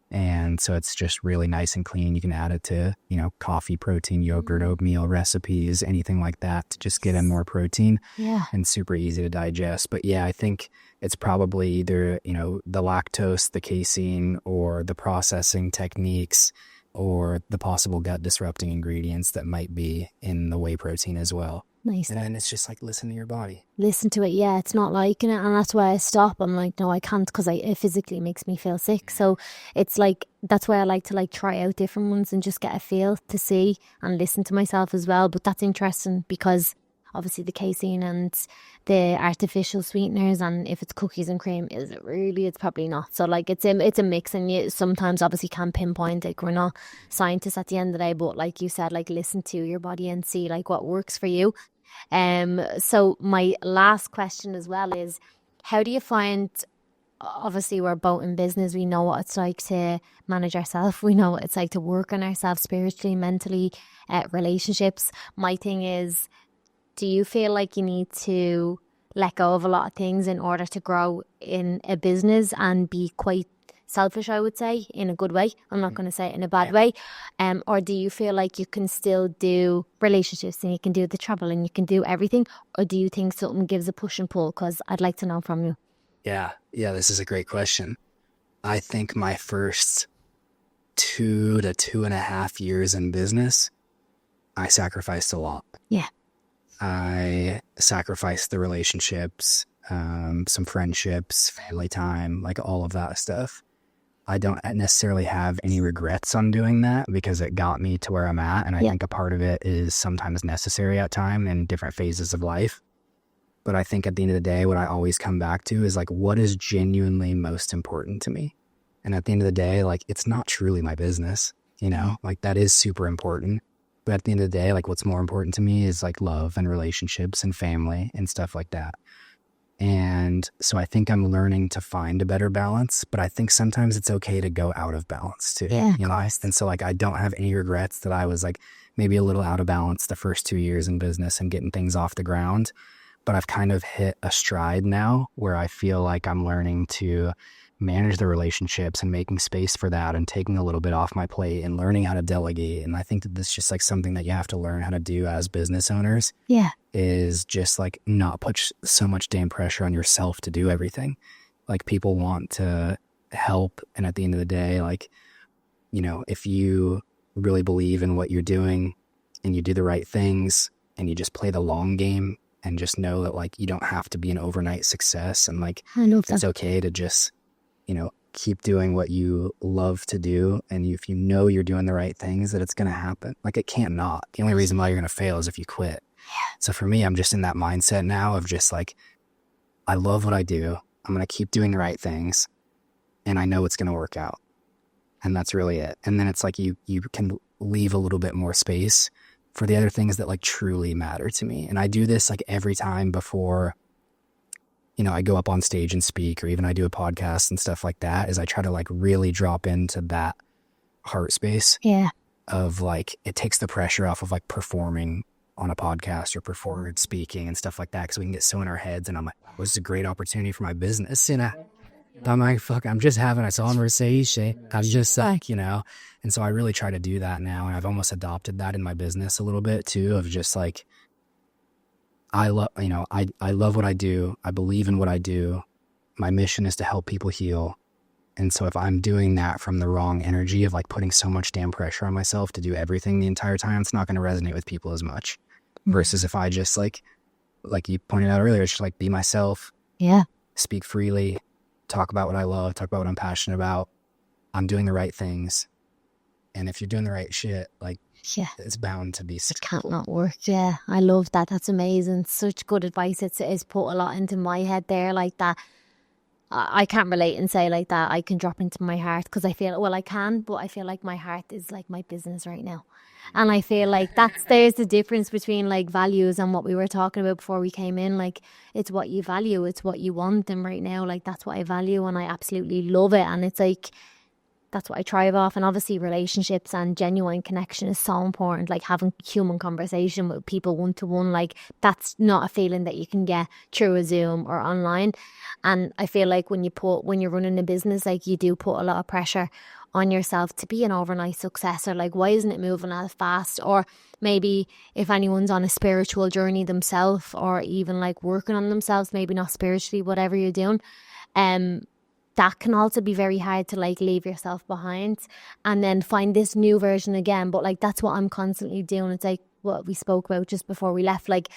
And so it's just really nice and clean. You can add it to, coffee, protein, yogurt, oatmeal recipes, anything like that to just get in more protein. Yeah. And super easy to digest. But yeah, I think it's probably either, the lactose, the casein, or the processing techniques, or the possible gut disrupting ingredients that might be in the whey protein as well. Nice. And then it's just like, listen to your body. Listen to it. Yeah, it's not liking it. And that's why I stop. I'm like, no, I can't, because it physically makes me feel sick. So it's like, that's why I like to like try out different ones and just get a feel to see and listen to myself as well. But that's interesting because obviously the casein and the artificial sweeteners, and if it's cookies and cream, is it really? It's probably not. So like it's a mix, and you sometimes obviously can't pinpoint it. We're not scientists at the end of the day, but like you said, like listen to your body and see like what works for you. So my last question as well is, how do you find, obviously we're both in business, we know what it's like to manage ourselves, we know what it's like to work on ourselves spiritually, mentally, relationships. My thing is, do you feel like you need to let go of a lot of things in order to grow in a business and be quite selfish, I would say, in a good way? I'm not going to say it in a bad way. Or do you feel like you can still do relationships and you can do the travel and you can do everything? Or do you think something gives a push and pull? Because I'd like to know from you. Yeah, this is a great question. I think my first 2 to 2.5 years in business, I sacrificed a lot. Yeah. I sacrificed the relationships, some friendships, family time, like all of that stuff. I don't necessarily have any regrets on doing that because it got me to where I'm at. And I think a part of it is sometimes necessary at time in different phases of life. But I think at the end of the day, what I always come back to is like, what is genuinely most important to me? And at the end of the day, like, it's not truly my business, you know, like that is super important. But at the end of the day, like what's more important to me is like love and relationships and family and stuff like that. And so I think I'm learning to find a better balance, but I think sometimes it's okay to go out of balance too. Yeah. You know? And so like, I don't have any regrets that I was like maybe a little out of balance the first 2 years in business and getting things off the ground. But I've kind of hit a stride now where I feel like I'm learning to manage the relationships and making space for that and taking a little bit off my plate and learning how to delegate. And I think that this is just like something that you have to learn how to do as business owners. Yeah. Is just like not put so much damn pressure on yourself to do everything. Like people want to help. And at the end of the day, like, you know, if you really believe in what you're doing and you do the right things and you just play the long game and just know that like you don't have to be an overnight success, and like it's okay to just, you know, keep doing what you love to do. And if you know you're doing the right things, that it's going to happen. Like it can't not. The only reason why you're going to fail is if you quit. Yeah. So for me, I'm just in that mindset now of just like, I love what I do. I'm going to keep doing the right things and I know it's going to work out. And that's really it. And then it's like, you can leave a little bit more space for the other things that like truly matter to me. And I do this like every time before, you know, I go up on stage and speak, or even I do a podcast and stuff like that, is I try to like really drop into that heart space. Yeah. Of like, it takes the pressure off of like performing on a podcast or performing speaking and stuff like that. Cause we can get so in our heads, and I'm like, oh, this is a great opportunity for my business. And I'm like, fuck, I'm just having a conversation. I'm just like, you know, and so I really try to do that now. And I've almost adopted that in my business a little bit too, of just like, I love, you know, I love what I do. I believe in what I do. My mission is to help people heal. And so if I'm doing that from the wrong energy of like putting so much damn pressure on myself to do everything the entire time, it's not going to resonate with people as much. Versus if I just like you pointed out earlier, it's just like be myself. Yeah. Speak freely, talk about what I love, talk about what I'm passionate about. I'm doing the right things. And if you're doing the right shit, like, yeah, it's bound to be successful. It can't not work. Yeah, I love that. That's amazing. Such good advice. It's put a lot into my head there, like that. I can't relate and say like that I can drop into my heart, because I feel, well, I can, but I feel like my heart is like my business right now. And I feel like there's the difference between like values and what we were talking about before we came in. Like, it's what you value, it's what you want. And right now, like, that's what I value, and I absolutely love it. And it's like, that's what I thrive off. And obviously relationships and genuine connection is so important. Like having human conversation with people one-to-one, like that's not a feeling that you can get through a Zoom or online. And I feel like when you're running a business, like you do put a lot of pressure on yourself to be an overnight success, or like, why isn't it moving as fast? Or maybe if anyone's on a spiritual journey themselves, or even like working on themselves, maybe not spiritually, whatever you're doing, that can also be very hard to like leave yourself behind and then find this new version again. But like that's what I'm constantly doing. It's like what we spoke about just before we left, like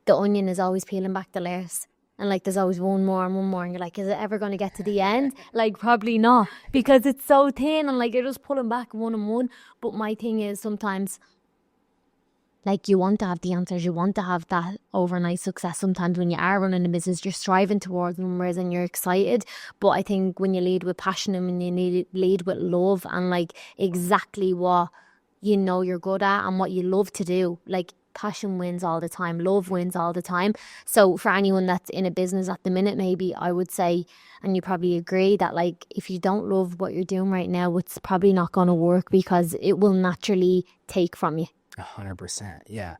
the onion is always peeling back the layers. And like there's always one more and one more, and you're like, is it ever going to get to the end? Like probably not, because it's so thin and like you're just pulling back one and one. But my thing is sometimes like you want to have the answers, you want to have that overnight success. Sometimes when you are running a business, you're striving towards numbers and you're excited. But I think when you lead with passion and when you lead with love and like exactly what you know you're good at and what you love to do, like passion wins all the time, love wins all the time. So for anyone that's in a business at the minute, maybe I would say, and you probably agree, that like if you don't love what you're doing right now, it's probably not going to work because it will naturally take from you. 100%. Yeah.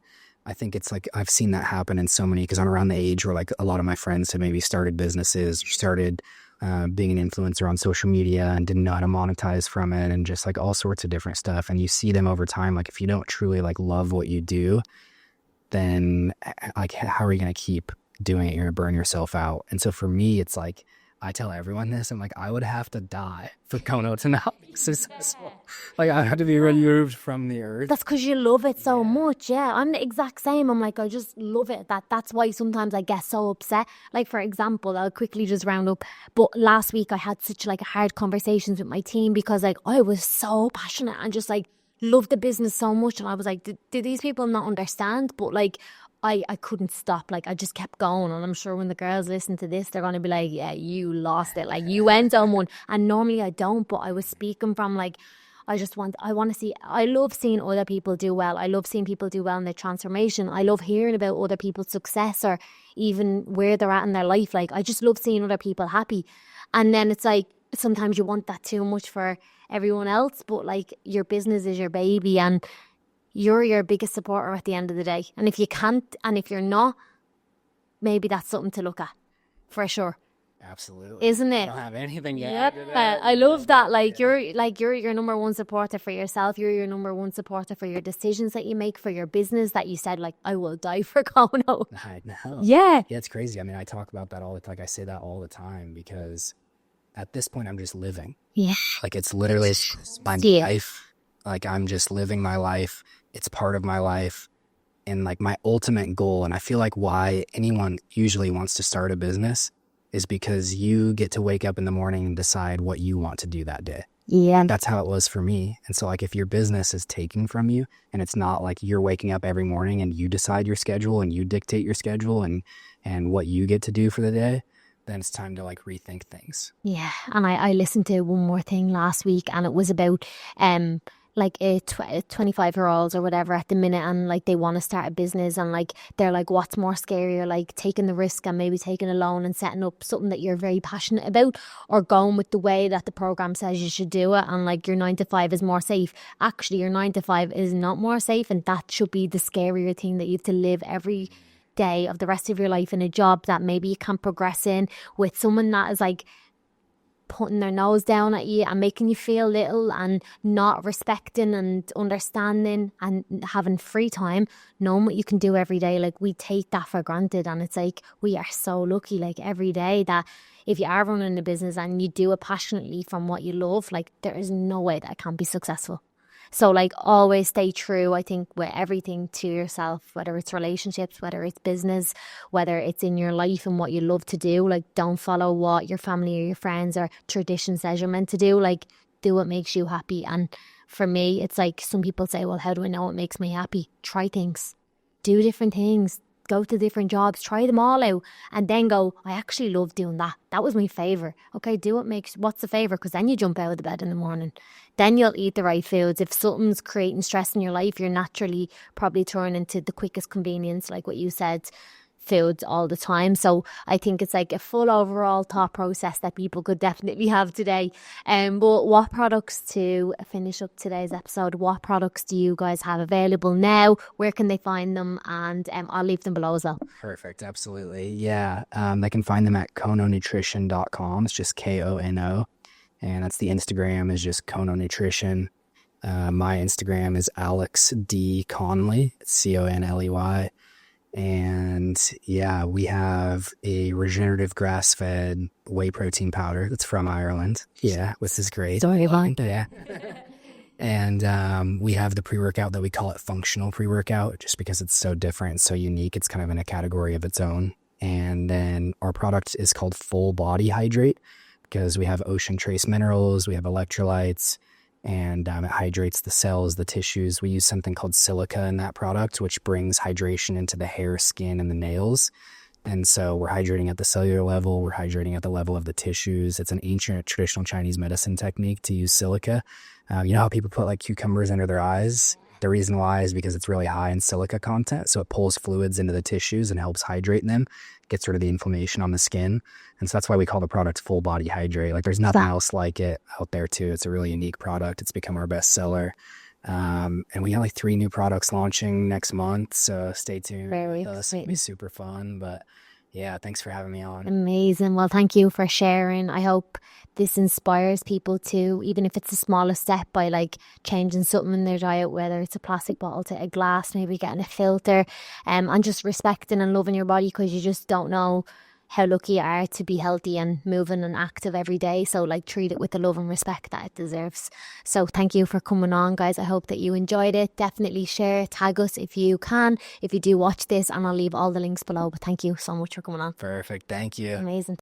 I think it's like I've seen that happen in so many, because I'm around the age where like a lot of my friends have maybe started businesses, started being an influencer on social media and didn't know how to monetize from it, and just like all sorts of different stuff. And you see them over time, like if you don't truly like love what you do, then like how are you going to keep doing it? You're going to burn yourself out. And so for me, it's like I tell everyone this. I'm like, I would have to die for Kono to not be successful. Like I had to be removed from the earth. That's because you love it so much. Yeah, I'm the exact same. I'm like, I just love it. That's why sometimes I get so upset. Like for example, I'll quickly just round up. But last week I had such like hard conversations with my team because like I was so passionate and just like loved the business so much. And I was like, did these people not understand? But like I couldn't stop. Like I just kept going. And I'm sure when the girls listen to this, they're going to be like, yeah, you lost it. Like you went on one. And normally I don't, but I was speaking from like, I want to see, I love seeing other people do well. I love seeing people do well in their transformation. I love hearing about other people's success or even where they're at in their life. Like I just love seeing other people happy. And then it's like, sometimes you want that too much for everyone else, but like your business is your baby and you're your biggest supporter at the end of the day. And if you can't, and if you're not, maybe that's something to look at for sure. Absolutely. Isn't it? I don't have anything yet. Yep. I love that. Like you're your number one supporter for yourself. You're your number one supporter for your decisions that you make for your business, that you said like, I will die for Kono. I know. Yeah. Yeah, it's crazy. I mean, I talk about that all the time. Like I say that all the time because at this point I'm just living. Yeah. Like it's literally my life. Like I'm just living my life. It's part of my life. And like my ultimate goal, and I feel like why anyone usually wants to start a business, is because you get to wake up in the morning and decide what you want to do that day. Yeah. That's how it was for me. And so like if your business is taking from you and it's not like you're waking up every morning and you decide your schedule and you dictate your schedule and what you get to do for the day, then it's time to like rethink things. Yeah. And I listened to one more thing last week, and it was about like 25-year-olds or whatever at the minute, and like they want to start a business, and like they're like, what's more scarier, like taking the risk and maybe taking a loan and setting up something that you're very passionate about, or going with the way that the program says you should do it, and like your 9 to 5 is more safe. Actually your 9 to 5 is not more safe, and that should be the scarier thing, that you have to live every day of the rest of your life in a job that maybe you can't progress in, with someone that is like putting their nose down at you and making you feel little and not respecting and understanding and having free time, knowing what you can do every day. Like we take that for granted, and it's like we are so lucky like every day that if you are running a business and you do it passionately from what you love, like there is no way that it can't be successful. So like always stay true, I think, with everything to yourself, whether it's relationships, whether it's business, whether it's in your life and what you love to do. Like don't follow what your family or your friends or tradition says you're meant to do. Like do what makes you happy. And for me, it's like some people say, well, how do I know what makes me happy? Try things, do different things, go to different jobs, try them all out, and then go, I actually love doing that. That was my favourite. Okay, do what's the favourite? Because then you jump out of the bed in the morning. Then you'll eat the right foods. If something's creating stress in your life, you're naturally probably turning to the quickest convenience, like what you said, foods all the time. So I think it's like a full overall thought process that people could definitely have today. But what products, to finish up today's episode, what products do you guys have available now? Where can they find them? And I'll leave them below as well. Perfect. Absolutely. Yeah. They can find them at kononutrition.com. It's just KONO. And that's the Instagram is just Kono Nutrition. My Instagram is Alex D Conley. It's CONLEY. And yeah, we have a regenerative grass-fed whey protein powder that's from Ireland. Yeah, which is great. Sorry, Vaughn. Yeah. And we have the pre-workout that we call it functional pre-workout just because it's so different, so unique. It's kind of in a category of its own. And then our product is called Full Body Hydrate because we have ocean trace minerals, we have electrolytes, and it hydrates the cells, the tissues. We use something called silica in that product, which brings hydration into the hair, skin, and the nails. And so we're hydrating at the cellular level, we're hydrating at the level of the tissues. It's an ancient traditional Chinese medicine technique to use silica. You know how people put like cucumbers under their eyes? The reason why is because it's really high in silica content. So it pulls fluids into the tissues and helps hydrate them, gets rid of the inflammation on the skin. And so that's why we call the product Full Body Hydrate. Like there's nothing else like it out there too. It's a really unique product. It's become our best seller. And we got like 3 new products launching next month. So stay tuned. Very It's going to be super fun. But yeah, thanks for having me on. Amazing. Well, thank you for sharing. I hope this inspires people to, even if it's the smallest step, by like changing something in their diet, whether it's a plastic bottle to a glass, maybe getting a filter, and just respecting and loving your body, because you just don't know how lucky you are to be healthy and moving and active every day. So like treat it with the love and respect that it deserves. So thank you for coming on, guys. I hope that you enjoyed it. Definitely share, tag us if you can, if you do watch this, and I'll leave all the links below. But thank you so much for coming on. Perfect. Thank you. Amazing.